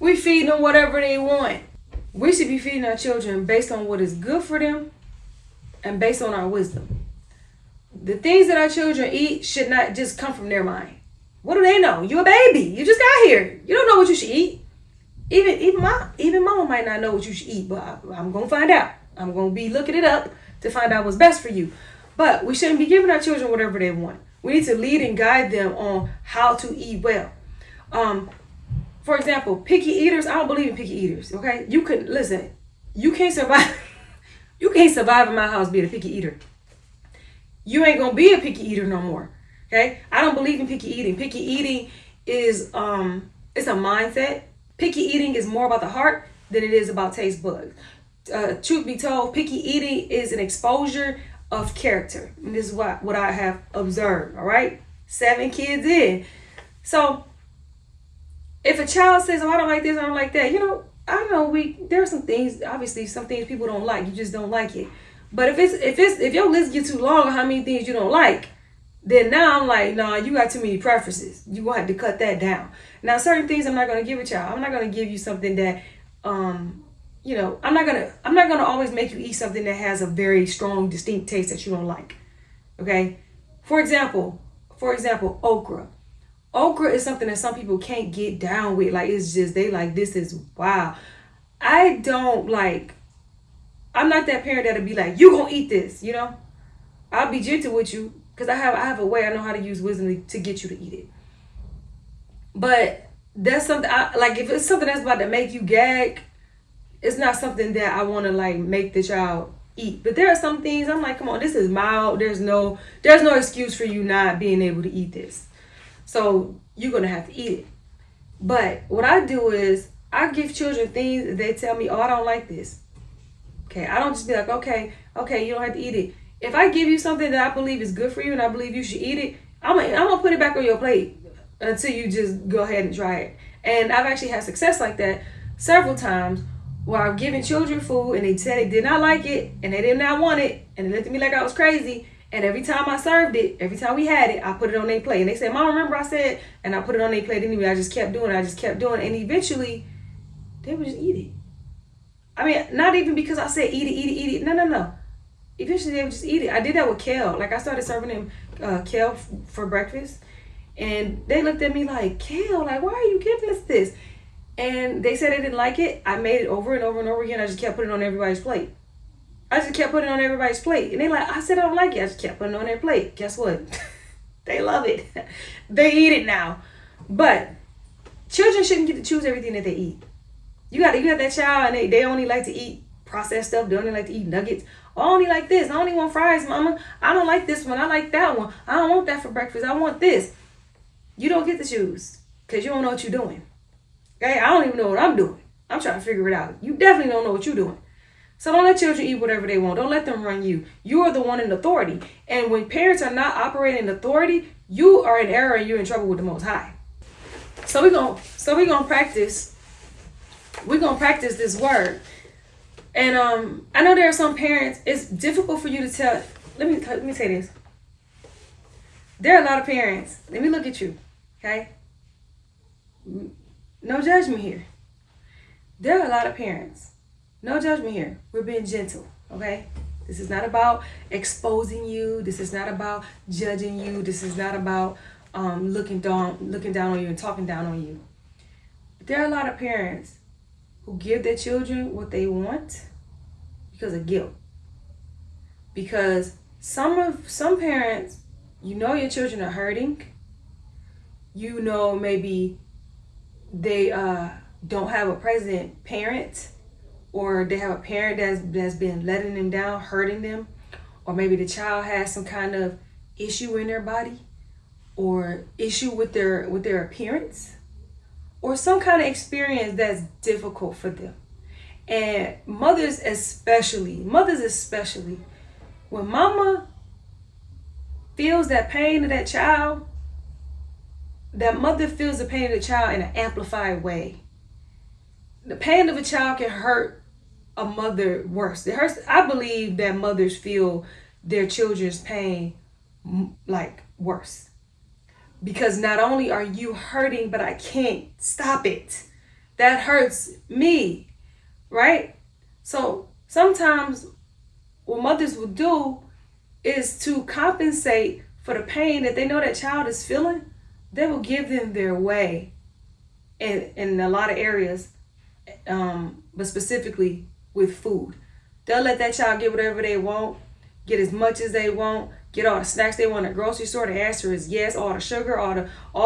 We feed them whatever they want. We should be feeding our children based on what is good for them and based on our wisdom. The things that our children eat should not just come from their mind. What do they know? You're a baby. You just got here. You don't know what you should eat. Even mama might not know what you should eat, but I'm going to find out. I'm going to be looking it up to find out what's best for you. But we shouldn't be giving our children whatever they want. We need to lead and guide them on how to eat well. For example, picky eaters, I don't believe in picky eaters, okay? You can't survive. You can't survive in my house being a picky eater. You ain't going to be a picky eater no more, okay? I don't believe in picky eating. Picky eating is it's a mindset. Picky eating is more about the heart than it is about taste buds. Truth be told, picky eating is an exposure of character. And this is what I have observed, all right? 7 kids in. So if a child says, oh, I don't like this, I don't like that, I know there are some things, obviously some things people don't like, you just don't like it. But if your list gets too long on how many things you don't like, then now I'm like, nah, you got too many preferences. You gonna have to cut that down. Now, certain things I'm not gonna give a child. I'm not gonna give you something that, I'm not gonna always make you eat something that has a very strong, distinct taste that you don't like. Okay. For example, okra. Okra is something that some people can't get down with. Like, it's just, they like, this is wow. I'm not that parent that'll be like, you gonna eat this, I'll be gentle with you because I have a way, I know how to use wisdom to get you to eat it. But that's something, if it's something that's about to make you gag, it's not something that I want to make the child eat. But there are some things I'm like, come on, this is mild. There's no excuse for you not being able to eat this. So you're going to have to eat it. But what I do is I give children things that they tell me, oh, I don't like this. Okay, I don't just be like, okay, you don't have to eat it. If I give you something that I believe is good for you and I believe you should eat it, I'm gonna put it back on your plate until you just go ahead and try it. And I've actually had success like that several times where I've given children food and they said they did not like it and they did not want it and they looked at me like I was crazy. And every time I served it, every time we had it, I put it on their plate. And they said, Mom, remember I said, and I put it on their plate anyway. I just kept doing it. And eventually they would just eat it. I mean, not even because I said eat it. No. Eventually they would just eat it. I did that with kale. I started serving them kale for breakfast. And they looked at me like, kale, why are you giving us this? And they said they didn't like it. I made it over and over and over again. I just kept putting it on everybody's plate. And they like, I said I don't like it. I just kept putting it on their plate. Guess what? They love it. They eat it now. But children shouldn't get to choose everything that they eat. You got that child and they only like to eat processed stuff. They only like to eat nuggets. Oh, I only like this. I only want fries, mama. I don't like this one. I like that one. I don't want that for breakfast. I want this. You don't get to choose because you don't know what you're doing. Okay? I don't even know what I'm doing. I'm trying to figure it out. You definitely don't know what you're doing. So don't let children eat whatever they want. Don't let them run you. You are the one in authority. And when parents are not operating in authority, you are in error and you're in trouble with the Most High. So we're gonna practice. We're gonna practice this word. And I know there are some parents. It's difficult for you to tell. Let me say this. There are a lot of parents. Let me look at you. Okay. No judgment here. There are a lot of parents. No judgment here. We're being gentle, okay? This is not about exposing you. This is not about judging you. This is not about looking down on you and talking down on you. But there are a lot of parents who give their children what they want because of guilt. Because some parents, you know your children are hurting. You know maybe they don't have a present parent, or they have a parent that's been letting them down, hurting them, or maybe the child has some kind of issue in their body, or issue with their appearance, or some kind of experience that's difficult for them. And mothers especially, when mama feels that pain of that child, that mother feels the pain of the child in an amplified way. The pain of a child can hurt a mother worse. It hurts. I believe that mothers feel their children's pain like worse, because not only are you hurting, but I can't stop it. That hurts me, right? So sometimes what mothers will do is to compensate for the pain that they know that child is feeling. They will give them their way in a lot of areas, but specifically with food. They'll let that child get whatever they want, get as much as they want, get all the snacks they want at the grocery store. The answer is yes. All the sugar, all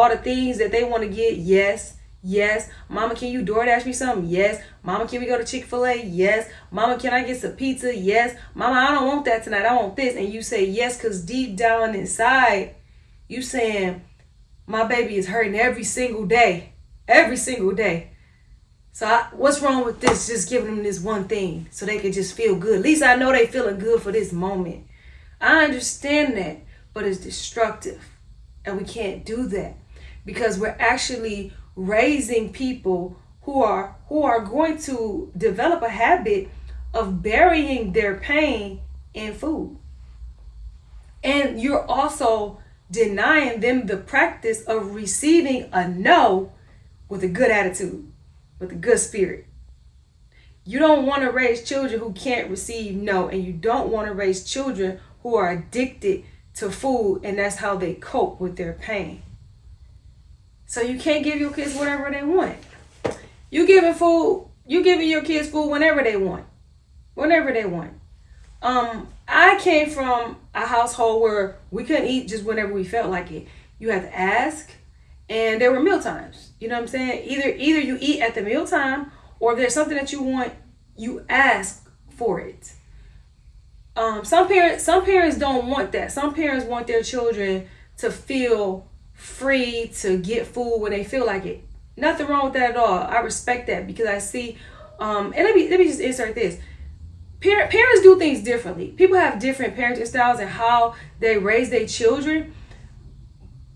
the things that they want to get, yes. Yes. Mama, can you DoorDash me something? Yes. Mama, can we go to Chick-fil-A? Yes. Mama, can I get some pizza? Yes. Mama, I don't want that tonight. I want this. And you say yes, because deep down inside, you saying, my baby is hurting every single day. Every single day. So what's wrong with this? Just giving them this one thing so they can just feel good. At least I know they feeling good for this moment. I understand that, but it's destructive. And we can't do that, because we're actually raising people who are going to develop a habit of burying their pain in food. And you're also denying them the practice of receiving a no with a good attitude, with a good spirit. You don't want to raise children who can't receive no, and you don't want to raise children who are addicted to food, and that's how they cope with their pain. So you can't give your kids whatever they want. You giving your kids food whenever they want. Whenever they want. I came from a household where we couldn't eat just whenever we felt like it. You had to ask, and there were meal times. You know what I'm saying? Either you eat at the meal time, or if there's something that you want, you ask for it. Some parents don't want that. Some parents want their children to feel free to get food when they feel like it. Nothing wrong with that at all. I respect that, because I see, and let me just insert this. Parents do things differently. People have different parenting styles and how they raise their children.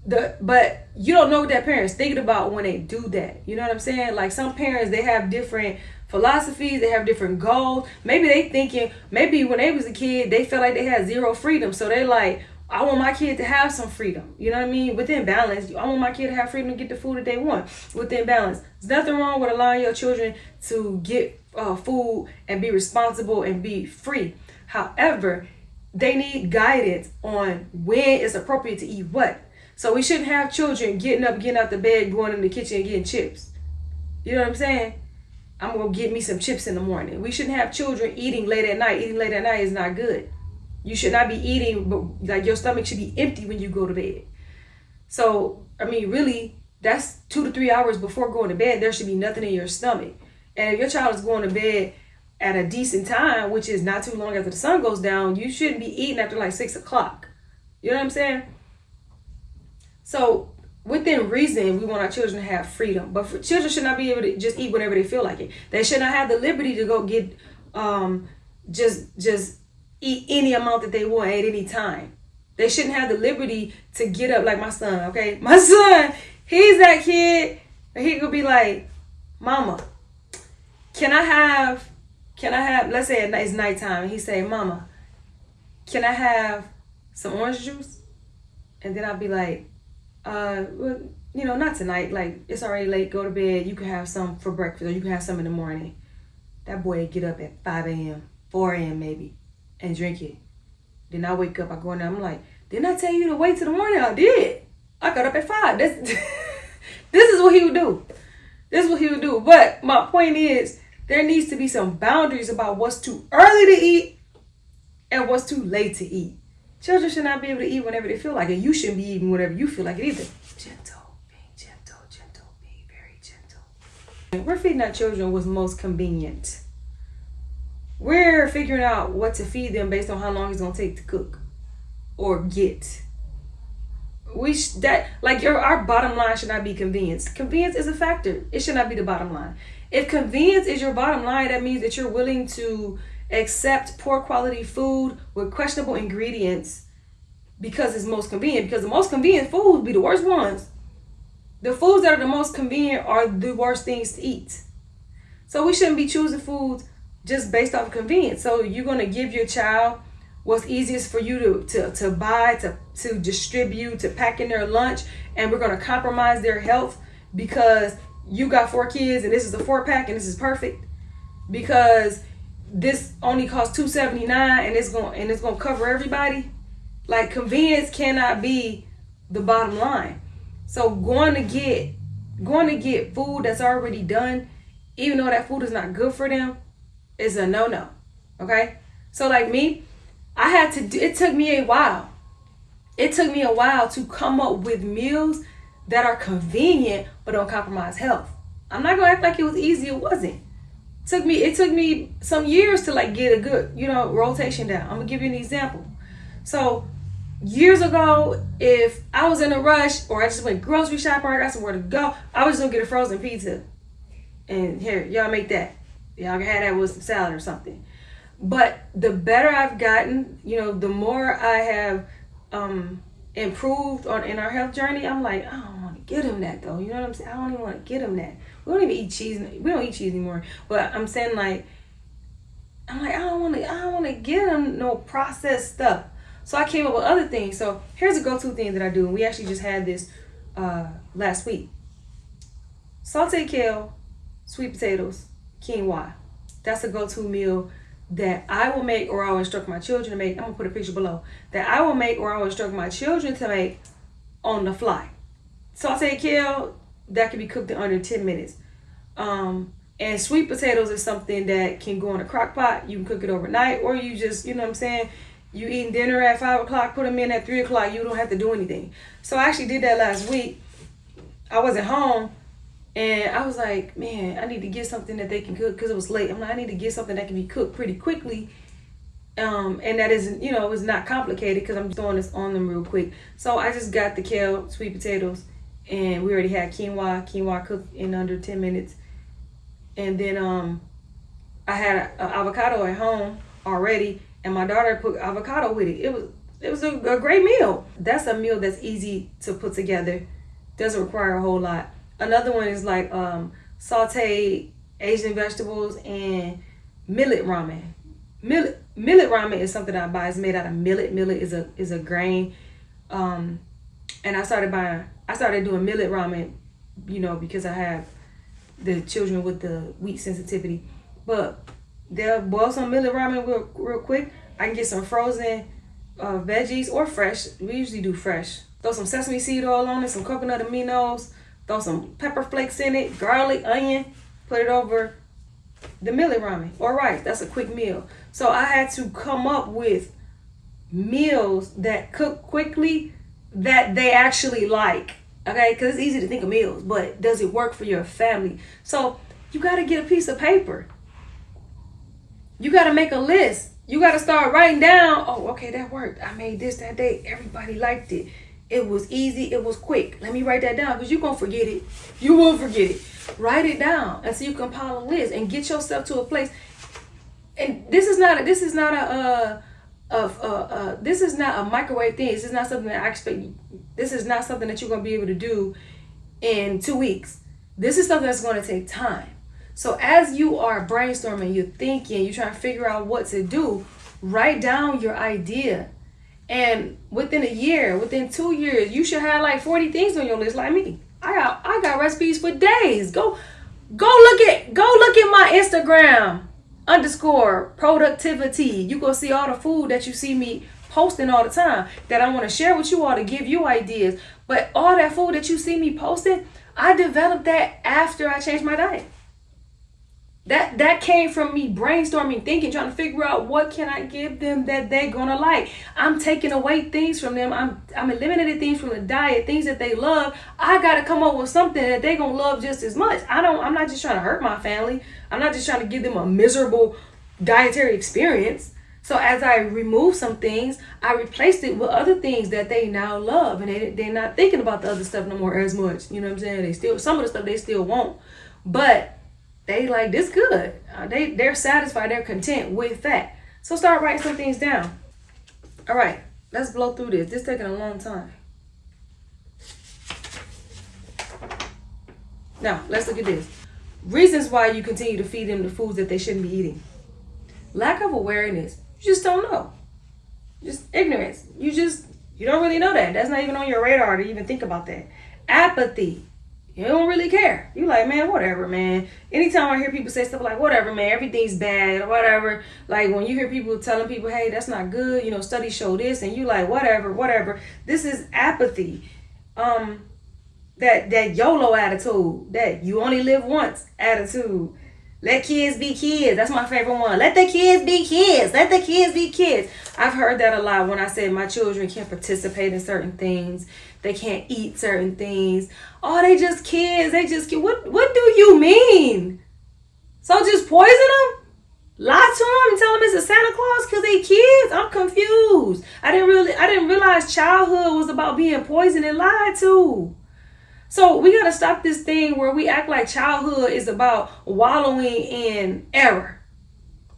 But you don't know what that parent's thinking about when they do that. You know what I'm saying? Like, some parents, they have different philosophies, they have different goals. Maybe when they was a kid, they felt like they had zero freedom. So they like, I want my kid to have some freedom. You know what I mean? Within balance. I want my kid to have freedom to get the food that they want. Within balance. There's nothing wrong with allowing your children to get food and be responsible and be free. However, they need guidance on when it's appropriate to eat what. So we shouldn't have children getting out the bed, going in the kitchen and getting chips. You know what I'm saying? I'm going to get me some chips in the morning. We shouldn't have children eating late at night. Eating late at night is not good. You should not be eating, but like, your stomach should be empty when you go to bed. So, I mean, really, that's 2 to 3 hours before going to bed. There should be nothing in your stomach. And if your child is going to bed at a decent time, which is not too long after the sun goes down, you shouldn't be eating after like 6 o'clock. You know what I'm saying? So within reason, we want our children to have freedom, but children should not be able to just eat whenever they feel like it. They should not have the liberty to go get just eat any amount that they want at any time. They shouldn't have the liberty to get up like my son. Okay, my son, he's that kid. He could be like, "Mama, can I have?" Let's say it's nighttime, and he say, "Mama, can I have some orange juice?" And then I'll be like, well, not tonight. Like, it's already late. Go to bed. You can have some for breakfast, or you can have some in the morning. That boy get up at 5 a.m., 4 a.m. maybe, and drink it. Then I wake up. I go in there. I'm like, didn't I tell you to wait till the morning? I did. I got up at 5. This is what he would do. This is what he would do. But my point is, there needs to be some boundaries about what's too early to eat and what's too late to eat. Children should not be able to eat whenever they feel like it. You shouldn't be eating whenever you feel like it either. Gentle, being very gentle. We're feeding our children what's most convenient. We're figuring out what to feed them based on how long it's gonna take to cook or get. Our bottom line should not be convenience. Convenience is a factor. It should not be the bottom line. If convenience is your bottom line, that means that you're willing to accept poor quality food with questionable ingredients because it's most convenient. Because the most convenient foods be the worst ones. The foods that are the most convenient are the worst things to eat. So we shouldn't be choosing foods just based off of convenience. So you're going to give your child what's easiest for you to buy, to distribute, to pack in their lunch, and we're going to compromise their health because you got 4 kids and this is a 4-pack and this is perfect, because this only costs $2.79 and it's going to cover everybody. Like, convenience cannot be the bottom line. So going to get food that's already done, even though that food is not good for them, is a no-no. Okay? So like me, it took me a while. It took me a while to come up with meals that are convenient but don't compromise health. I'm not gonna act like it was easy. It wasn't. It took me some years to get a good, rotation down. I'm gonna give you an example. So years ago, if I was in a rush or I just went grocery shopping or I got somewhere to go, I was just gonna get a frozen pizza. And here, y'all make that. Y'all can have that with some salad or something. But the better I've gotten, the more I have improved in our health journey, I'm like, I don't want to get him that though. You know what I'm saying? I don't even want to get him that. We don't even eat cheese. We don't eat cheese anymore. But I'm saying I don't want to get him no processed stuff. So I came up with other things. So here's a go-to thing that I do. And we actually just had this last week. Sauteed kale, sweet potatoes, quinoa. That's a go-to meal that I will make or I will instruct my children to make. I'm going to put a picture below. That I will make or I will instruct my children to make on the fly. Sauteed kale, that can be cooked in under 10 minutes. And sweet potatoes is something that can go in a crock pot. You can cook it overnight, or you just, you eating dinner at 5 o'clock, put them in at 3 o'clock. You don't have to do anything. So I actually did that last week. I wasn't home. And I was like, man, I need to get something that they can cook because it was late. I'm like, I need to get something that can be cooked pretty quickly. And that isn't, it's not complicated because I'm throwing this on them real quick. So I just got the kale, sweet potatoes, and we already had quinoa cooked in under 10 minutes. And then I had an avocado at home already, and my daughter put avocado with it. It was a great meal. That's a meal that's easy to put together. Doesn't require a whole lot. Another one is like sauteed Asian vegetables and millet ramen. Millet ramen is something I buy. It's made out of millet. Millet is a grain. And I started doing millet ramen, because I have the children with the wheat sensitivity. But they'll boil some millet ramen real quick. I can get some frozen veggies or fresh. We usually do fresh. Throw some sesame seed oil on it, some coconut aminos. Throw some pepper flakes in it, garlic, onion, put it over the millet ramen or rice. That's a quick meal. So I had to come up with meals that cook quickly that they actually like. Okay, because it's easy to think of meals, but does it work for your family? So you got to get a piece of paper. You got to make a list. You got to start writing down, oh, okay, that worked. I made this that day. Everybody liked it. It was easy. It was quick. Let me write that down because you're going to forget it. You will forget it. Write it down and so you compile a list and get yourself to a place. And this is not a microwave thing. This is not something that I expect. This is not something that you're going to be able to do in 2 weeks. This is something that's going to take time. So as you are brainstorming, you're thinking, you're trying to figure out what to do, write down your idea. And within a year, within 2 years, you should have like 40 things on your list like me. I got recipes for days. Go look at my Instagram _productivity. You go see all the food that you see me posting all the time that I want to share with you all to give you ideas. But all that food that you see me posting, I developed that after I changed my diet. That came from me brainstorming, thinking, trying to figure out what can I give them that they're gonna like. I'm taking away things from them. I'm eliminating things from the diet, things that they love. I gotta come up with something that they're gonna love just as much. I'm not just trying to hurt my family. I'm not just trying to give them a miserable dietary experience. So as I removed some things, I replaced it with other things that they now love, and they're not thinking about the other stuff no more as much. You know what I'm saying? They still, some of the stuff they still want, but they like this good. They're satisfied. They're content with that. So start writing some things down. All right, let's blow through this. This is taking a long time. Now, let's look at this. Reasons why you continue to feed them the foods that they shouldn't be eating. Lack of awareness. You just don't know. Just ignorance. You don't really know that. That's not even on your radar to even think about that. Apathy. You don't really care. You like, man, whatever, man. Anytime I hear people say stuff like, whatever, man, everything's bad or whatever. Like when you hear people telling people, hey, that's not good. You know, studies show this. And you like, whatever. This is apathy. That YOLO attitude. That you only live once attitude. Let kids be kids. That's my favorite one. Let the kids be kids. Let the kids be kids. I've heard that a lot when I said my children can't participate in certain things. They can't eat certain things. Oh, they just kids. They just kids. What do you mean? So just poison them? Lie to them and tell them it's a Santa Claus because they kids? I'm confused. I didn't realize childhood was about being poisoned and lied to. So we got to stop this thing where we act like childhood is about wallowing in error.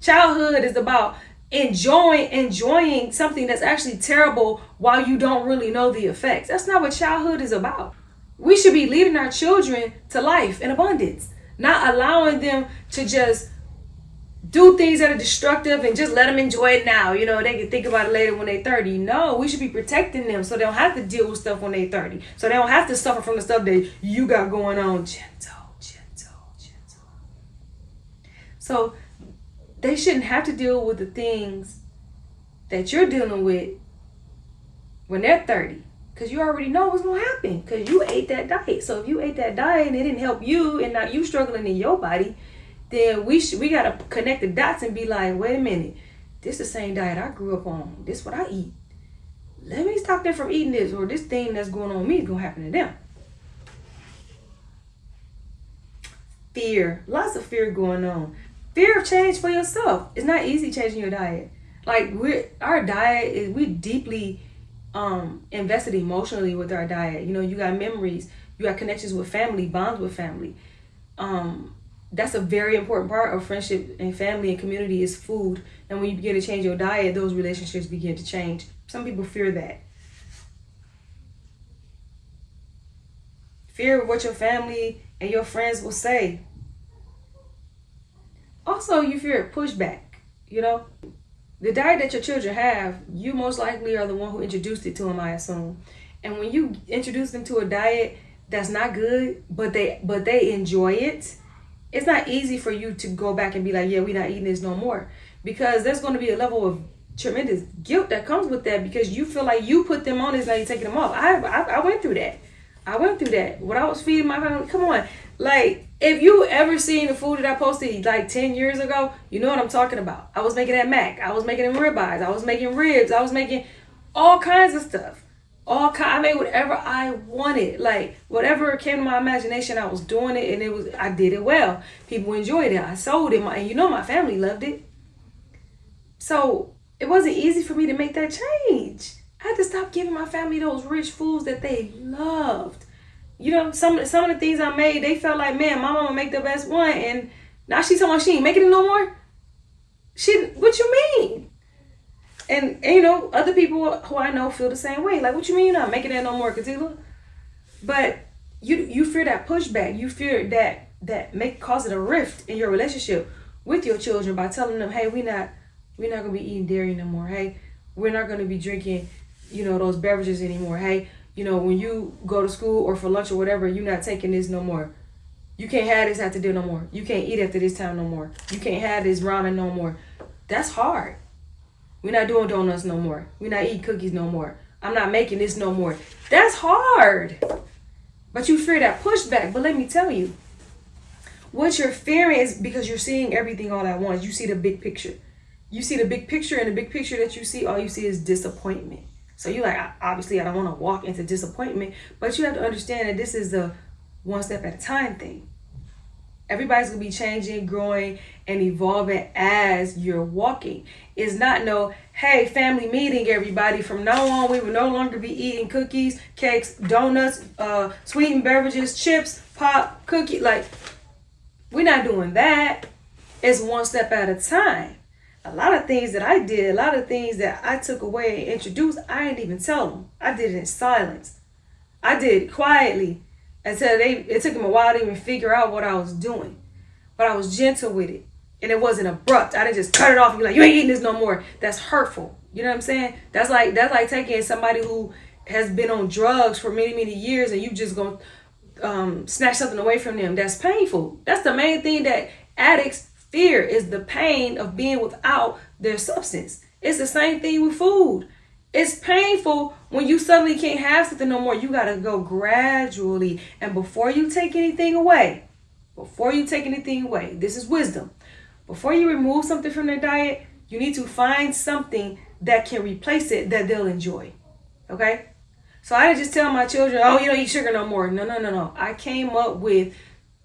Childhood is about enjoying something that's actually terrible while you don't really know the effects. That's not what childhood is about. We should be leading our children to life in abundance, not allowing them to just do things that are destructive and just let them enjoy it now. You know, they can think about it later when they're 30. No, we should be protecting them so they don't have to deal with stuff when they're 30. So they don't have to suffer from the stuff that you got going on. Gentle. So they shouldn't have to deal with the things that you're dealing with when they're 30. Because you already know what's going to happen. Because you ate that diet. So if you ate that diet and it didn't help you and now you struggling in your body, then we got to connect the dots and be like, wait a minute, this is the same diet I grew up on. This is what I eat. Let me stop them from eating this, or this thing that's going on with me is going to happen to them. Fear. Lots of fear going on. Fear of change for yourself. It's not easy changing your diet. Like our diet is, we deeply invested emotionally with our diet. You know, you got memories, you got connections with family, bonds with family. That's a very important part of friendship and family and community is food. And when you begin to change your diet, those relationships begin to change. Some people fear that. Fear of what your family and your friends will say. Also, you fear pushback. You know, the diet that your children have, you most likely are the one who introduced it to them, I assume. And when you introduce them to a diet that's not good, but they enjoy it, it's not easy for you to go back and be like, yeah, we're not eating this no more. Because there's going to be a level of tremendous guilt that comes with that because you feel like you put them on this, now you're taking them off. I went through that. When I was feeding my family, come on. Like, if you ever seen the food that I posted like 10 years ago, you know what I'm talking about. I was making that mac. I was making them ribeyes. I was making ribs. I was making all kinds of stuff. I made whatever I wanted. Like, whatever came to my imagination, I was doing it, and I did it well. People enjoyed it. I sold it, and you know my family loved it. So it wasn't easy for me to make that change. I had to stop giving my family those rich foods that they loved. You know, some of the things I made, they felt like, man, my mama make the best one, and now she's talking about she ain't making it no more. What you mean? And you know, other people who I know feel the same way. Like, what you mean you're not making that no more, Katila? But you fear that pushback. You fear that causing a rift in your relationship with your children by telling them, hey, we're not gonna be eating dairy no more. Hey, we're not gonna be drinking, you know, those beverages anymore. Hey, you know, when you go to school or for lunch or whatever, you're not taking this no more. You can't have this after dinner no more. You can't eat after this time no more. You can't have this ramen no more. That's hard. We're not doing donuts no more. We're not eating cookies no more. I'm not making this no more. That's hard. But you fear that pushback. But let me tell you, what you're fearing is because you're seeing everything all at once. You see the big picture. You see the big picture, and the big picture that you see, all you see is disappointment. So you're like, obviously, I don't want to walk into disappointment. But you have to understand that this is the one step at a time thing. Everybody's going to be changing, growing, and evolving as you're walking. It's not no, hey, family meeting, everybody. From now on, we will no longer be eating cookies, cakes, donuts, sweetened beverages, chips, pop, cookie. Like, we're not doing that. It's one step at a time. A lot of things that I did, a lot of things that I took away and introduced, I didn't even tell them. I did it in silence. I did it quietly. Until it took them a while to even figure out what I was doing. But I was gentle with it. And it wasn't abrupt. I didn't just cut it off and be like, you ain't eating this no more. That's hurtful. You know what I'm saying? That's like taking somebody who has been on drugs for many, many years and you just gonna snatch something away from them. That's painful. That's the main thing that addicts fear, is the pain of being without their substance. It's the same thing with food. It's painful when you suddenly can't have something no more. You got to go gradually. And before you take anything away, this is wisdom. Before you remove something from their diet, you need to find something that can replace it that they'll enjoy. Okay? So I didn't just tell my children, oh, you don't eat sugar no more. No. I came up with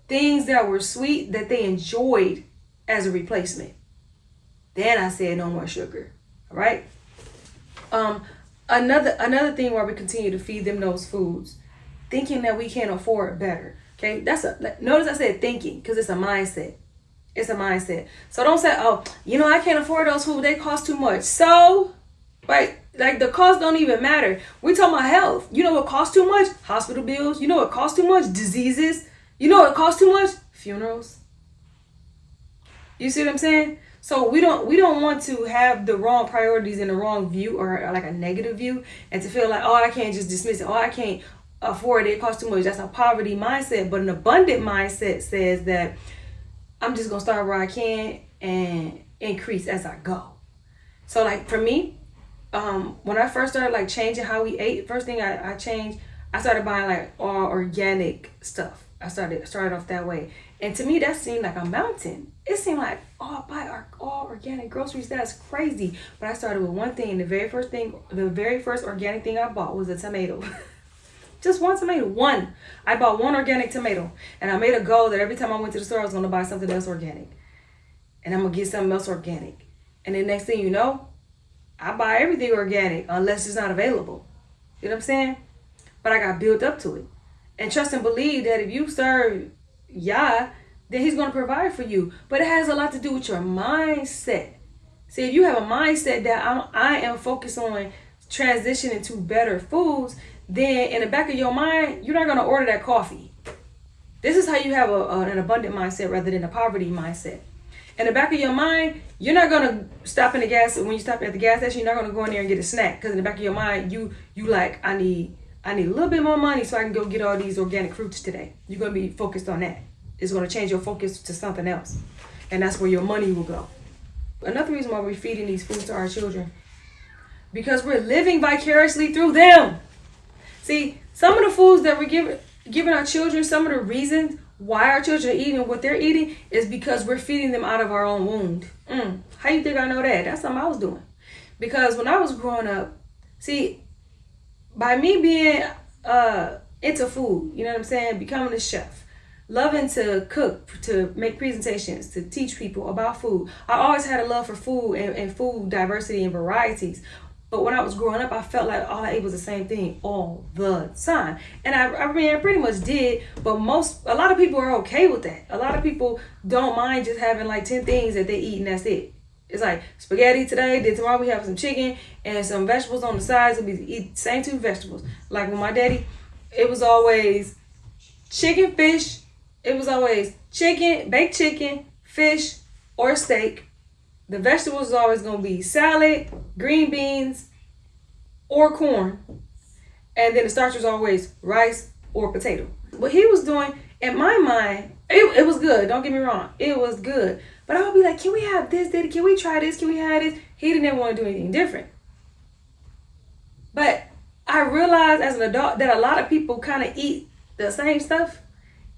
things that were sweet that they enjoyed as a replacement. Then I said no more sugar. All right? Another thing where we continue to feed them those foods, thinking that we can't afford better. Okay, notice I said thinking, because it's a mindset. It's a mindset. So don't say, oh, you know, I can't afford those foods. They cost too much. So, right, like the cost don't even matter. We're talking about health. You know what costs too much? Hospital bills. You know what costs too much? Diseases. You know what costs too much? Funerals. You see what I'm saying? So we don't want to have the wrong priorities and the wrong view, or like a negative view, and to feel like, oh, I can't just dismiss it. Oh, I can't afford it. It costs too much. That's a poverty mindset. But an abundant mindset says that I'm just going to start where I can and increase as I go. So like for me, when I first started like changing how we ate, first thing I changed, I started buying like all organic stuff. I started off that way. And to me, that seemed like a mountain. It seemed like, oh, I buy all organic groceries. That's crazy. But I started with one thing. The very first organic thing I bought was a tomato. Just one tomato. One. I bought one organic tomato. And I made a goal that every time I went to the store, I was going to buy something else organic. And I'm going to get something else organic. And then next thing you know, I buy everything organic unless it's not available. You know what I'm saying? But I got built up to it. And trust and believe that if you serve Yah, then he's going to provide for you. But it has a lot to do with your mindset. See, if you have a mindset that I am focused on transitioning to better foods, then in the back of your mind, you're not going to order that coffee. This is how you have an abundant mindset rather than a poverty mindset. In the back of your mind, you're not going to stop in the gas. When you stop at the gas station, you're not going to go in there and get a snack. Because in the back of your mind, you like, I need a little bit more money so I can go get all these organic fruits today. You're going to be focused on that. It's going to change your focus to something else. And that's where your money will go. Another reason why we're feeding these foods to our children, because we're living vicariously through them. See, some of the foods that we're giving our children, some of the reasons why our children are eating what they're eating is because we're feeding them out of our own wound. How you think I know that? That's something I was doing. Because when I was growing up, see, by me being into food, you know what I'm saying, becoming a chef, loving to cook, to make presentations, to teach people about food. I always had a love for food and food diversity and varieties. But when I was growing up, I felt like all I ate was the same thing all the time. And I mean, I pretty much did, but a lot of people are okay with that. A lot of people don't mind just having like 10 things that they eat and that's it. It's like spaghetti today, then tomorrow we have some chicken and some vegetables on the sides, and we eat the same 2 vegetables. Like with my daddy, it was always chicken, fish. It was always chicken, baked chicken, fish, or steak. The vegetables is always going to be salad, green beans, or corn. And then the starch was always rice or potato. What he was doing, in my mind, it was good. Don't get me wrong. It was good. But I would be like, can we have this, Daddy? Can we try this? Can we have this? He didn't ever want to do anything different. But I realized as an adult that a lot of people kind of eat the same stuff.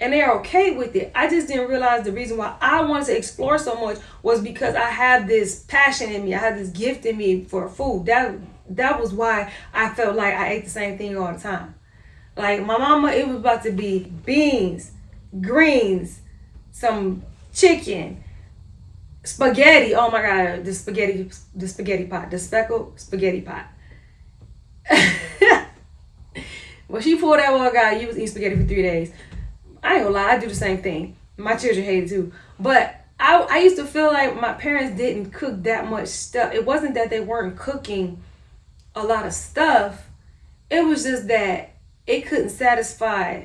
And they're okay with it. I just didn't realize the reason why I wanted to explore so much was because I have this passion in me. I have this gift in me for food. That was why I felt like I ate the same thing all the time. Like my mama, it was about to be beans, greens, some chicken, spaghetti. Oh my God, the spaghetti pot, the speckled spaghetti pot. When she pulled that one out, you was eating spaghetti for 3 days. I ain't gonna lie, I do the same thing. My children hate it too. But I used to feel like my parents didn't cook that much stuff. It wasn't that they weren't cooking a lot of stuff. It was just that it couldn't satisfy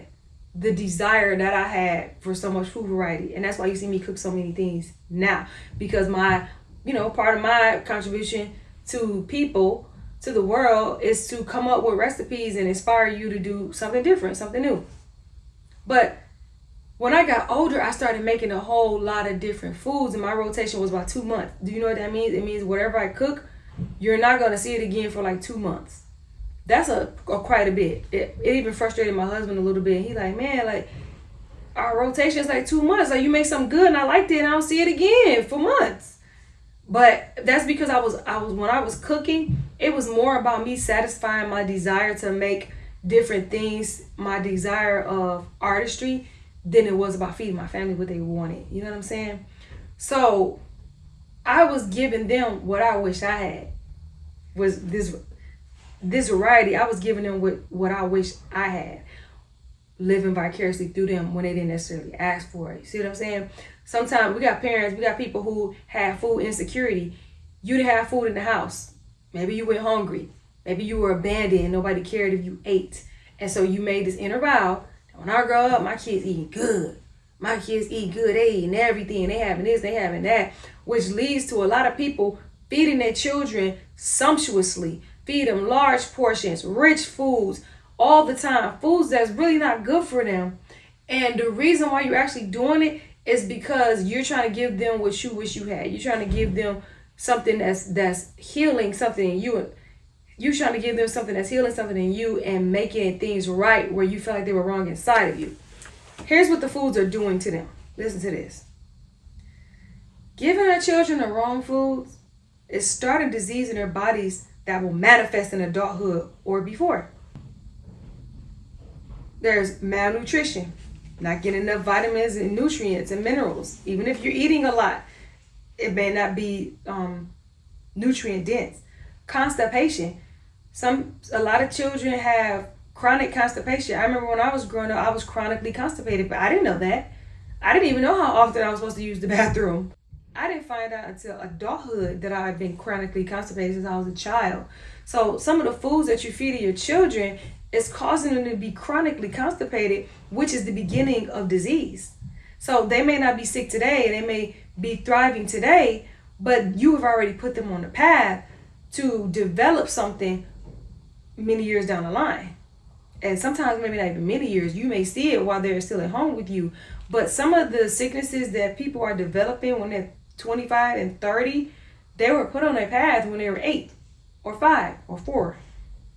the desire that I had for so much food variety. And that's why you see me cook so many things now. Because part of my contribution to people, to the world, is to come up with recipes and inspire you to do something different, something new. But when I got older, I started making a whole lot of different foods, and my rotation was about 2 months. Do you know what that means? It means whatever I cook, you're not going to see it again for like 2 months. That's quite a bit. It even frustrated my husband a little bit. He like, man, like our rotation is like 2 months. Like you make something good and I liked it and I don't see it again for months. But that's because I was when I was cooking, it was more about me satisfying my desire to make different things, my desire of artistry, than it was about feeding my family what they wanted. You know what I'm saying? So I was giving them what I wish I had, was this variety. I was giving them what I wish I had, living vicariously through them when they didn't necessarily ask for it. You see what I'm saying? Sometimes we got people who have food insecurity. You didn't have food in the house. Maybe you went hungry. Maybe you were abandoned and nobody cared if you ate. And so you made this inner vow, when I grow up, my kids eating good. My kids eat good. They eating everything. They having this, they having that. Which leads to a lot of people feeding their children sumptuously. Feed them large portions, rich foods, all the time. Foods that's really not good for them. And the reason why you're actually doing it is because you're trying to give them what you wish you had. You're trying to give them something that's healing something in you. You're trying to give them something that's healing something in you and making things right where you feel like they were wrong inside of you. Here's what the foods are doing to them. Listen to this. Giving our children the wrong foods is starting disease in their bodies that will manifest in adulthood or before. There's malnutrition, not getting enough vitamins and nutrients and minerals. Even if you're eating a lot, it may not be nutrient dense. Constipation. A lot of children have chronic constipation. I remember when I was growing up, I was chronically constipated, but I didn't know that. I didn't even know how often I was supposed to use the bathroom. I didn't find out until adulthood that I had been chronically constipated since I was a child. So some of the foods that you feed your children is causing them to be chronically constipated, which is the beginning of disease. So they may not be sick today and they may be thriving today, but you have already put them on the path to develop something many years down the line. And sometimes maybe not even many years. You may see it while they're still at home with you. But some of the sicknesses that people are developing when they're 25 and 30, they were put on their path when they were 8 or 5 or 4.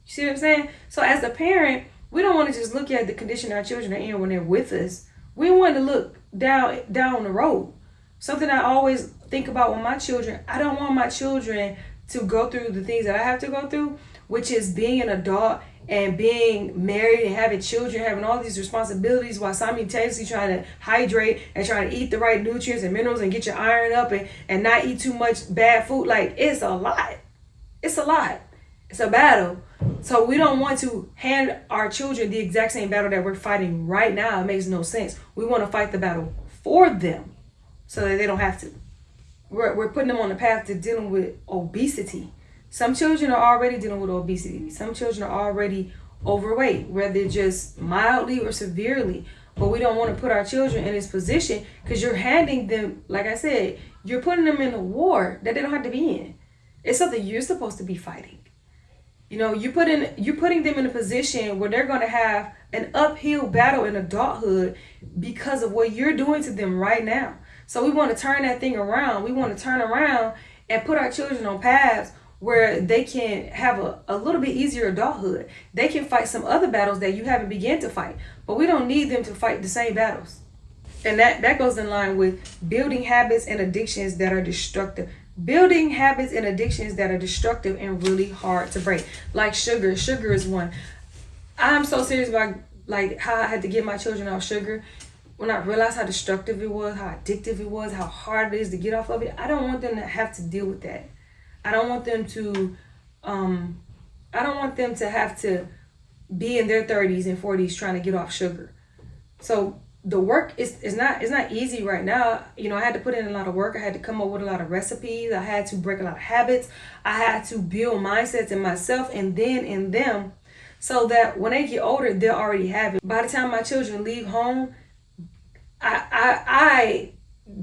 You see what I'm saying? So as a parent, we don't want to just look at the condition our children are in when they're with us. We want to look down the road. Something I always think about with my children, I don't want my children to go through the things that I have to go through, which is being an adult and being married and having children, having all these responsibilities while simultaneously trying to hydrate and trying to eat the right nutrients and minerals and get your iron up and not eat too much bad food. Like, it's a lot. It's a lot. It's a battle. So we don't want to hand our children the exact same battle that we're fighting right now. It makes no sense. We want to fight the battle for them so that they don't have to. We're putting them on the path to dealing with obesity. Some children are already dealing with obesity. Some children are already overweight, whether just mildly or severely. But we don't want to put our children in this position because you're handing them, like I said, you're putting them in a war that they don't have to be in. It's something you're supposed to be fighting. You know, you're putting them in a position where they're going to have an uphill battle in adulthood because of what you're doing to them right now. So we want to turn that thing around. We want to turn around and put our children on paths where they can have a little bit easier adulthood. They can fight some other battles that you haven't begun to fight, but we don't need them to fight the same battles. And that goes in line with building habits and addictions that are destructive. Building habits and addictions that are destructive and really hard to break. Like sugar. Sugar is one. I'm so serious about like how I had to get my children off sugar. When I realized how destructive it was, how addictive it was, how hard it is to get off of it, I don't want them to have to deal with that. I don't want them to have to be in their 30s and 40s trying to get off sugar. So the work is not easy right now. You know, I had to put in a lot of work. I had to come up with a lot of recipes. I had to break a lot of habits. I had to build mindsets in myself and then in them so that when they get older, they'll already have it. By the time my children leave home, I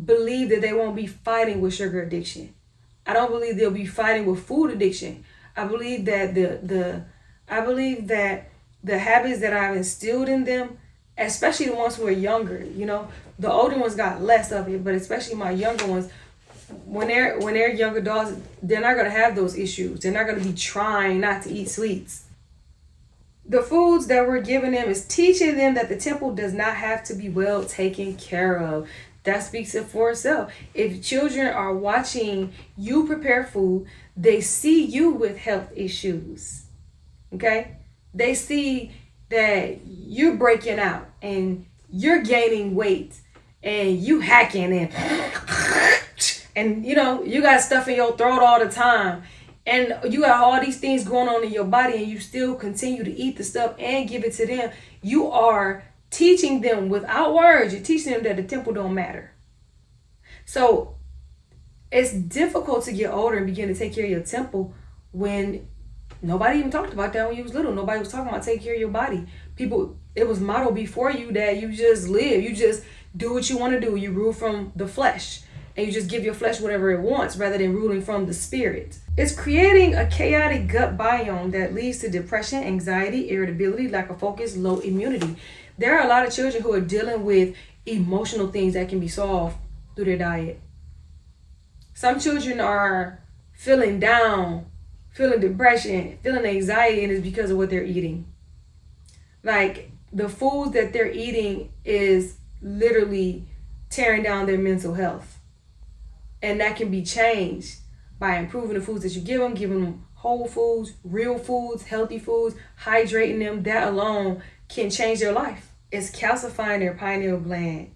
believe that they won't be fighting with sugar addiction. I don't believe they'll be fighting with food addiction. I believe that the habits that I've instilled in them, especially the ones who are younger, you know, the older ones got less of it, but especially my younger ones, when they're young adults, they're not gonna have those issues. They're not gonna be trying not to eat sweets. The foods that we're giving them is teaching them that the temple does not have to be well taken care of. That speaks it for itself. If children are watching you prepare food, they see you with health issues. Okay? They see that you're breaking out and you're gaining weight and you hacking and you know, you got stuff in your throat all the time. And you got all these things going on in your body and you still continue to eat the stuff and give it to them. You are teaching them without words. You're teaching them that the temple don't matter. So it's difficult to get older and begin to take care of your temple when nobody even talked about that when you was little. Nobody was talking about taking care of your body. People, it was modeled before you that you just live. You just do what you want to do. You rule from the flesh. And you just give your flesh whatever it wants rather than ruling from the spirit. It's creating a chaotic gut biome that leads to depression, anxiety, irritability, lack of focus, low immunity. There are a lot of children who are dealing with emotional things that can be solved through their diet. Some children are feeling down, feeling depression, feeling anxiety, and it's because of what they're eating. Like, the food that they're eating is literally tearing down their mental health. And that can be changed by improving the foods that you give them, giving them whole foods, real foods, healthy foods, hydrating them. That alone can change their life. It's calcifying their pineal gland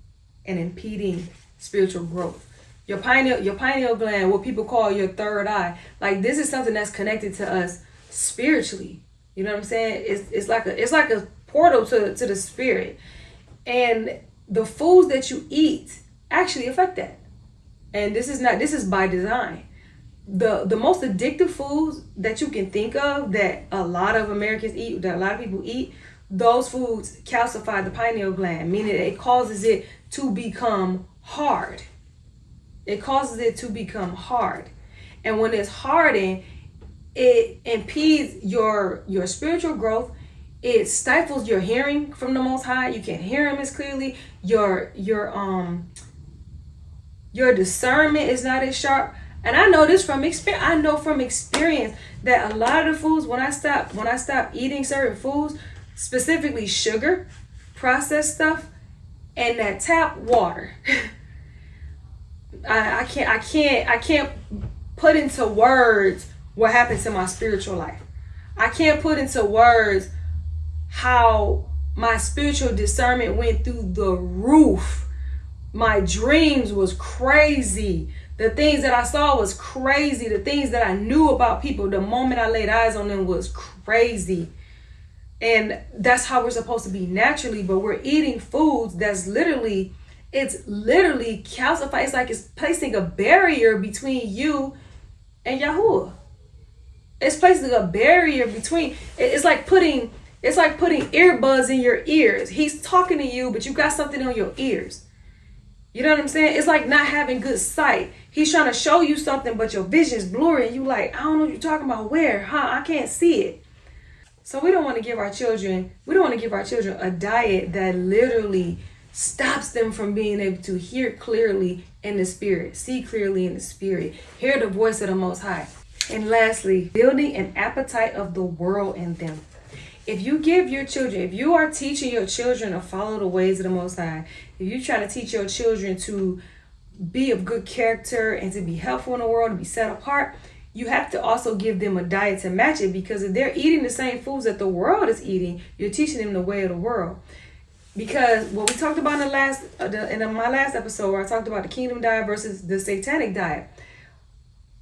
and impeding spiritual growth. Your pineal gland, what people call your third eye, like this is something that's connected to us spiritually. You know what I'm saying? It's like a portal to the spirit. And the foods that you eat actually affect that. And this is by design. The most addictive foods that you can think of that a lot of Americans eat, that a lot of people eat, those foods calcify the pineal gland, meaning it causes it to become hard. It causes it to become hard. And when it's hardened, it impedes your spiritual growth. It stifles your hearing from the Most High. You can't hear Him as clearly. Your discernment is not as sharp. And I know this from experience. I know from experience that a lot of the foods, when I stop eating certain foods, specifically sugar, processed stuff, and that tap water, I can't put into words what happened to my spiritual life. I can't put into words how my spiritual discernment went through the roof. My dreams was crazy. The things that I saw was crazy. The things that I knew about people the moment I laid eyes on them was crazy. And that's how we're supposed to be naturally, but we're eating foods that's literally calcified. It's like it's placing a barrier between you and Yahuwah. It's placing a barrier between. It's like putting earbuds in your ears. He's talking to you, but you got something on your ears. You know what I'm saying? It's like not having good sight. He's trying to show you something, but your vision's blurry, and you like, I don't know what you're talking about. Where? Huh? I can't see it. So we don't want to give our children a diet that literally stops them from being able to hear clearly in the spirit, see clearly in the spirit, hear the voice of the Most High. And lastly, building an appetite of the world in them. If you are teaching your children to follow the ways of the Most High, if you're trying to teach your children to be of good character and to be helpful in the world, to be set apart, you have to also give them a diet to match it, because if they're eating the same foods that the world is eating, you're teaching them the way of the world. Because what we talked about in my last episode, where I talked about the kingdom diet versus the satanic diet,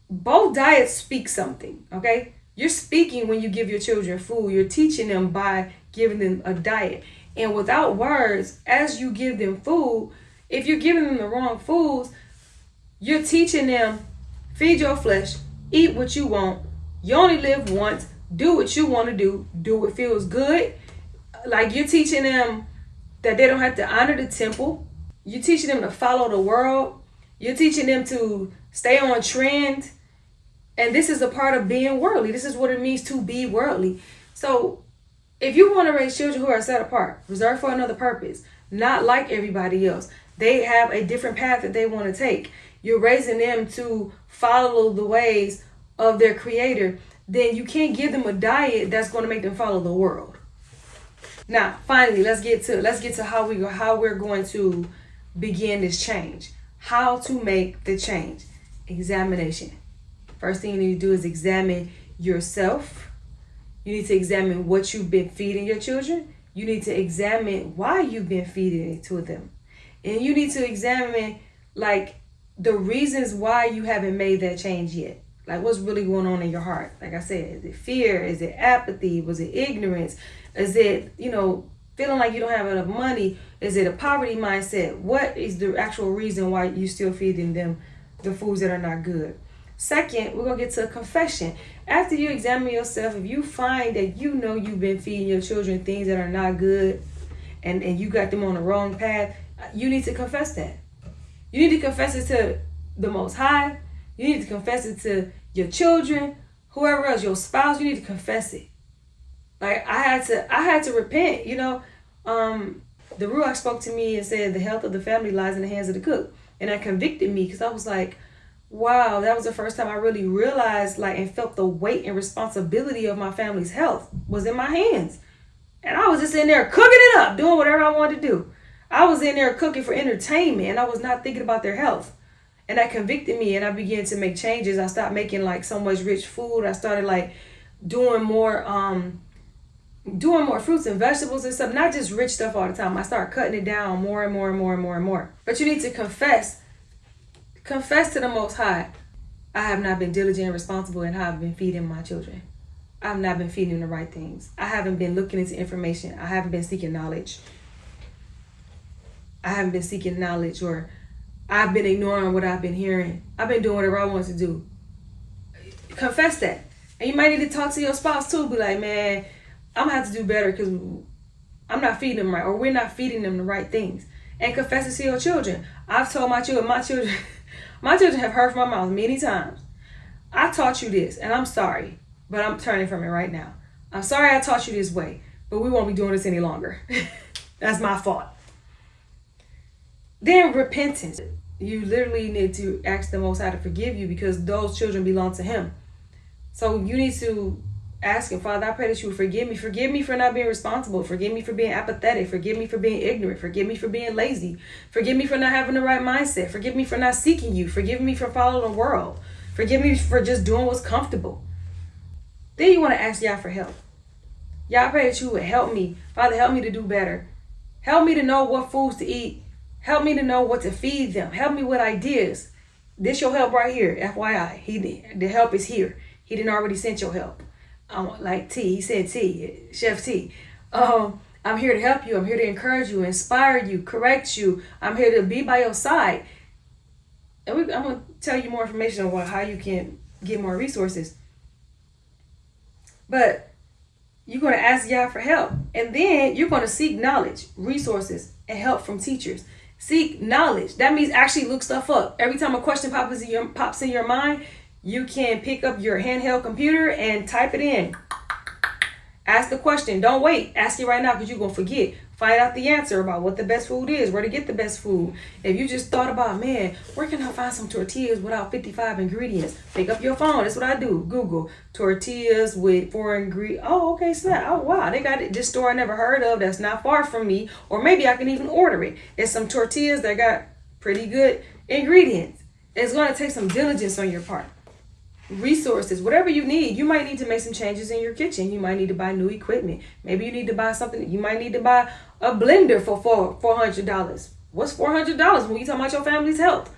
both diets speak something, okay? You're speaking when you give your children food. You're teaching them by giving them a diet. And without words, as you give them food, if you're giving them the wrong foods, you're teaching them, feed your flesh, eat what you want. You only live once. Do what you want to do what feels good. Like, you're teaching them that they don't have to honor the temple. You're teaching them to follow the world. You're teaching them to stay on trend. And this is a part of being worldly. This is what it means to be worldly. So if you want to raise children who are set apart, reserved for another purpose, not like everybody else, they have a different path that they want to take, you're raising them to follow the ways of their creator, then you can't give them a diet that's going to make them follow the world. Now, finally, let's get to how we're going to begin this change. How to make the change. Examination. First thing you need to do is examine yourself. You need to examine what you've been feeding your children. You need to examine why you've been feeding it to them. And you need to examine, like, the reasons why you haven't made that change yet. Like, what's really going on in your heart? Like I said, is it fear? Is it apathy? Was it ignorance? Is it, feeling like you don't have enough money? Is it a poverty mindset? What is the actual reason why you're still feeding them the foods that are not good? Second, we're going to get to a confession. After you examine yourself, if you find that you've been feeding your children things that are not good and you got them on the wrong path, you need to confess that. You need to confess it to the Most High. You need to confess it to your children, whoever else, your spouse. You need to confess it. Like, I had to repent. The Ruach spoke to me and said the health of the family lies in the hands of the cook. And that convicted me, because I was like, wow, that was the first time I really realized, and felt the weight and responsibility of my family's health was in my hands. And I was just in there cooking it up, doing whatever I wanted to do. I was in there cooking for entertainment, and I was not thinking about their health. And that convicted me, and I began to make changes. I stopped making so much rich food. I started doing more fruits and vegetables and stuff, not just rich stuff all the time. I started cutting it down more and more and more and more and more. But you need to confess to the Most High. I have not been diligent and responsible in how I've been feeding my children. I have not been feeding them the right things. I haven't been looking into information. I haven't been seeking knowledge. Or I've been ignoring what I've been hearing. I've been doing whatever I want to do. Confess that. And you might need to talk to your spouse too. Be like, man, I'm going to have to do better because I'm not feeding them right, or we're not feeding them the right things. And confess it to your children. I've told my children have heard from my mouth many times. I taught you this, and I'm sorry, but I'm turning from it right now. I'm sorry I taught you this way, but we won't be doing this any longer. That's my fault. Then repentance. You literally need to ask the Most High to forgive you, because those children belong to Him. So you need to ask Him, Father, I pray that you would forgive me. Forgive me for not being responsible. Forgive me for being apathetic. Forgive me for being ignorant. Forgive me for being lazy. Forgive me for not having the right mindset. Forgive me for not seeking you. Forgive me for following the world. Forgive me for just doing what's comfortable. Then you want to ask Yah for help. Yah, I pray that you would help me. Father, help me to do better. Help me to know what foods to eat. Help me to know what to feed them. Help me with ideas. This your help right here, FYI. The help is here. He didn't already sent your help. Like T, he said T, Chef T. I'm here to help you. I'm here to encourage you, inspire you, correct you. I'm here to be by your side. And I'm going to tell you more information on how you can get more resources. But you're going to ask Yah for help. And then you're going to seek knowledge, resources, and help from teachers. Seek knowledge. That means actually look stuff up. Every time a question pops in your mind, you can pick up your handheld computer and type it in. Ask the question. Don't wait. Ask it right now because you're going to forget. Find out the answer about what the best food is, where to get the best food. If you just thought about, man, where can I find some tortillas without 55 ingredients? Pick up your phone. That's what I do. Google tortillas with 4 ingredients. Oh, okay, snap. Oh, wow. They got this store I never heard of that's not far from me. Or maybe I can even order it. It's some tortillas that got pretty good ingredients. It's going to take some diligence on your part. Resources, whatever you need. You might need to make some changes in your kitchen. You might need to buy new equipment. Maybe you need to buy something. You might need to buy a blender for $400. What's $400 when you talking about your family's health?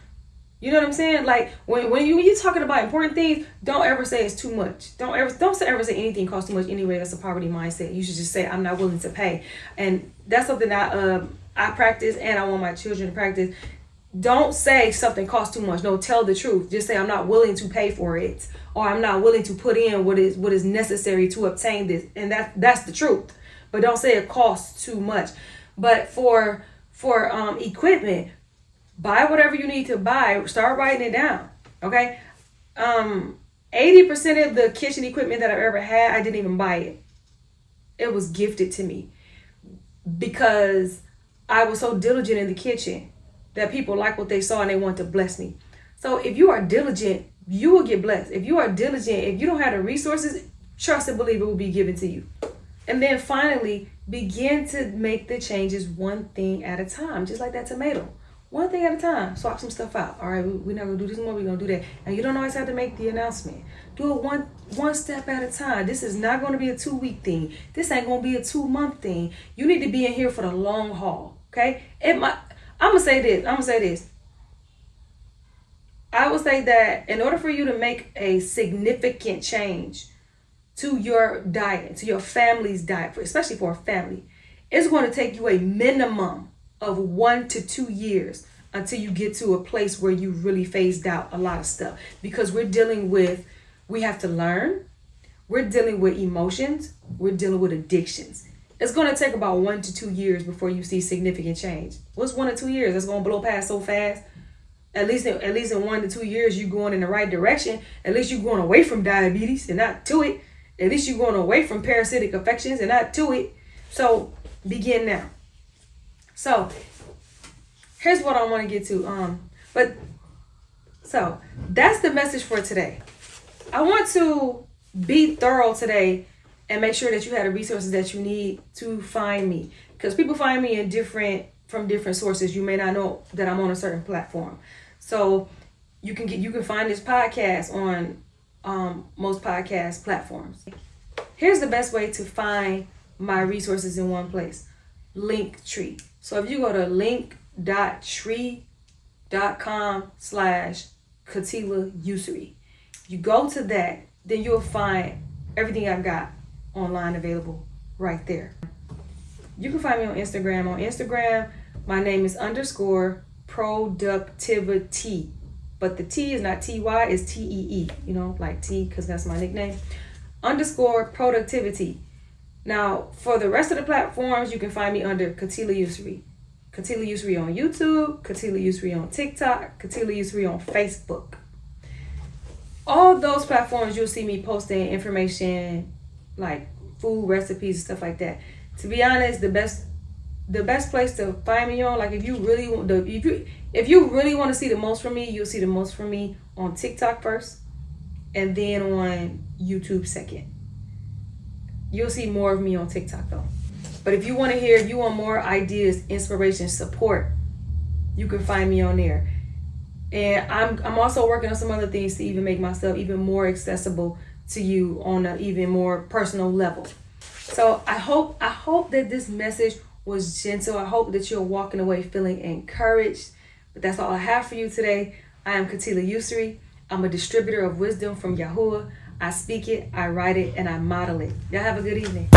You know what I'm saying? Like when you're talking about important things, don't ever say it's too much. Don't ever say anything costs too much anyway. That's a poverty mindset. You should just say I'm not willing to pay. And that's something that I practice and I want my children to practice. Don't say something costs too much. No, tell the truth. Just say I'm not willing to pay for it, or I'm not willing to put in what is necessary to obtain this, and that's the truth. But don't say it costs too much. But for equipment, buy whatever you need to buy. Start writing it down. Okay. 80% of the kitchen equipment that I've ever had, I didn't even buy it. It was gifted to me because I was so diligent in the kitchen that people like what they saw and they want to bless me. So if you are diligent, you will get blessed. If you are diligent, if you don't have the resources, trust and believe it will be given to you. And then finally, begin to make the changes one thing at a time, just like that tomato. One thing at a time. Swap some stuff out. All right, we're not going to do this more. We're going to do that. And you don't always have to make the announcement. Do it one step at a time. This is not going to be a 2-week thing. This ain't going to be a 2-month thing. You need to be in here for the long haul, okay? I'm going to say this. I would say that in order for you to make a significant change to your diet, to your family's diet, especially for a family, it's going to take you a minimum of 1 to 2 years until you get to a place where you really phased out a lot of stuff. Because we have to learn. We're dealing with emotions. We're dealing with addictions. It's going to take about 1 to 2 years before you see significant change. What's 1 to 2 years? That's going to blow past so fast. At least in 1 to 2 years, you're going in the right direction. At least you're going away from diabetes and not to it. At least you're going away from parasitic infections and not to it. So begin now. So here's what I want to get to. So that's the message for today. I want to be thorough today and make sure that you have the resources that you need to find me. Because people find me from different sources. You may not know that I'm on a certain platform. So you can find this podcast on most podcast platforms. Here's the best way to find my resources in one place. Linktree. So if you go to link.tree.com/Katila Ussery, you go to that, then you'll find everything I've got online available right there. You can find me on Instagram. On Instagram, my name is _productivity. But the T is not TY, it's TEE. You know, like T, because that's my nickname. _productivity. Now, for the rest of the platforms, you can find me under Katila Ussery. Katila Ussery on YouTube, Katila Ussery on TikTok, Katila Ussery on Facebook. All those platforms, you'll see me posting information like food recipes and stuff like that. To be honest, the best place to find me on, like if you really want to see the most from me, you'll see the most from me on TikTok first, and then on YouTube second. You'll see more of me on TikTok though. But if you want more ideas, inspiration, support, you can find me on there. And I'm also working on some other things to even make myself even more accessible to you on an even more personal level. So I hope that this message was gentle. I hope that you're walking away feeling encouraged. But that's all I have for you today. I am Katila Usri. I'm a distributor of wisdom from Yahuwah. I speak it, I write it, and I model it. Y'all have a good evening.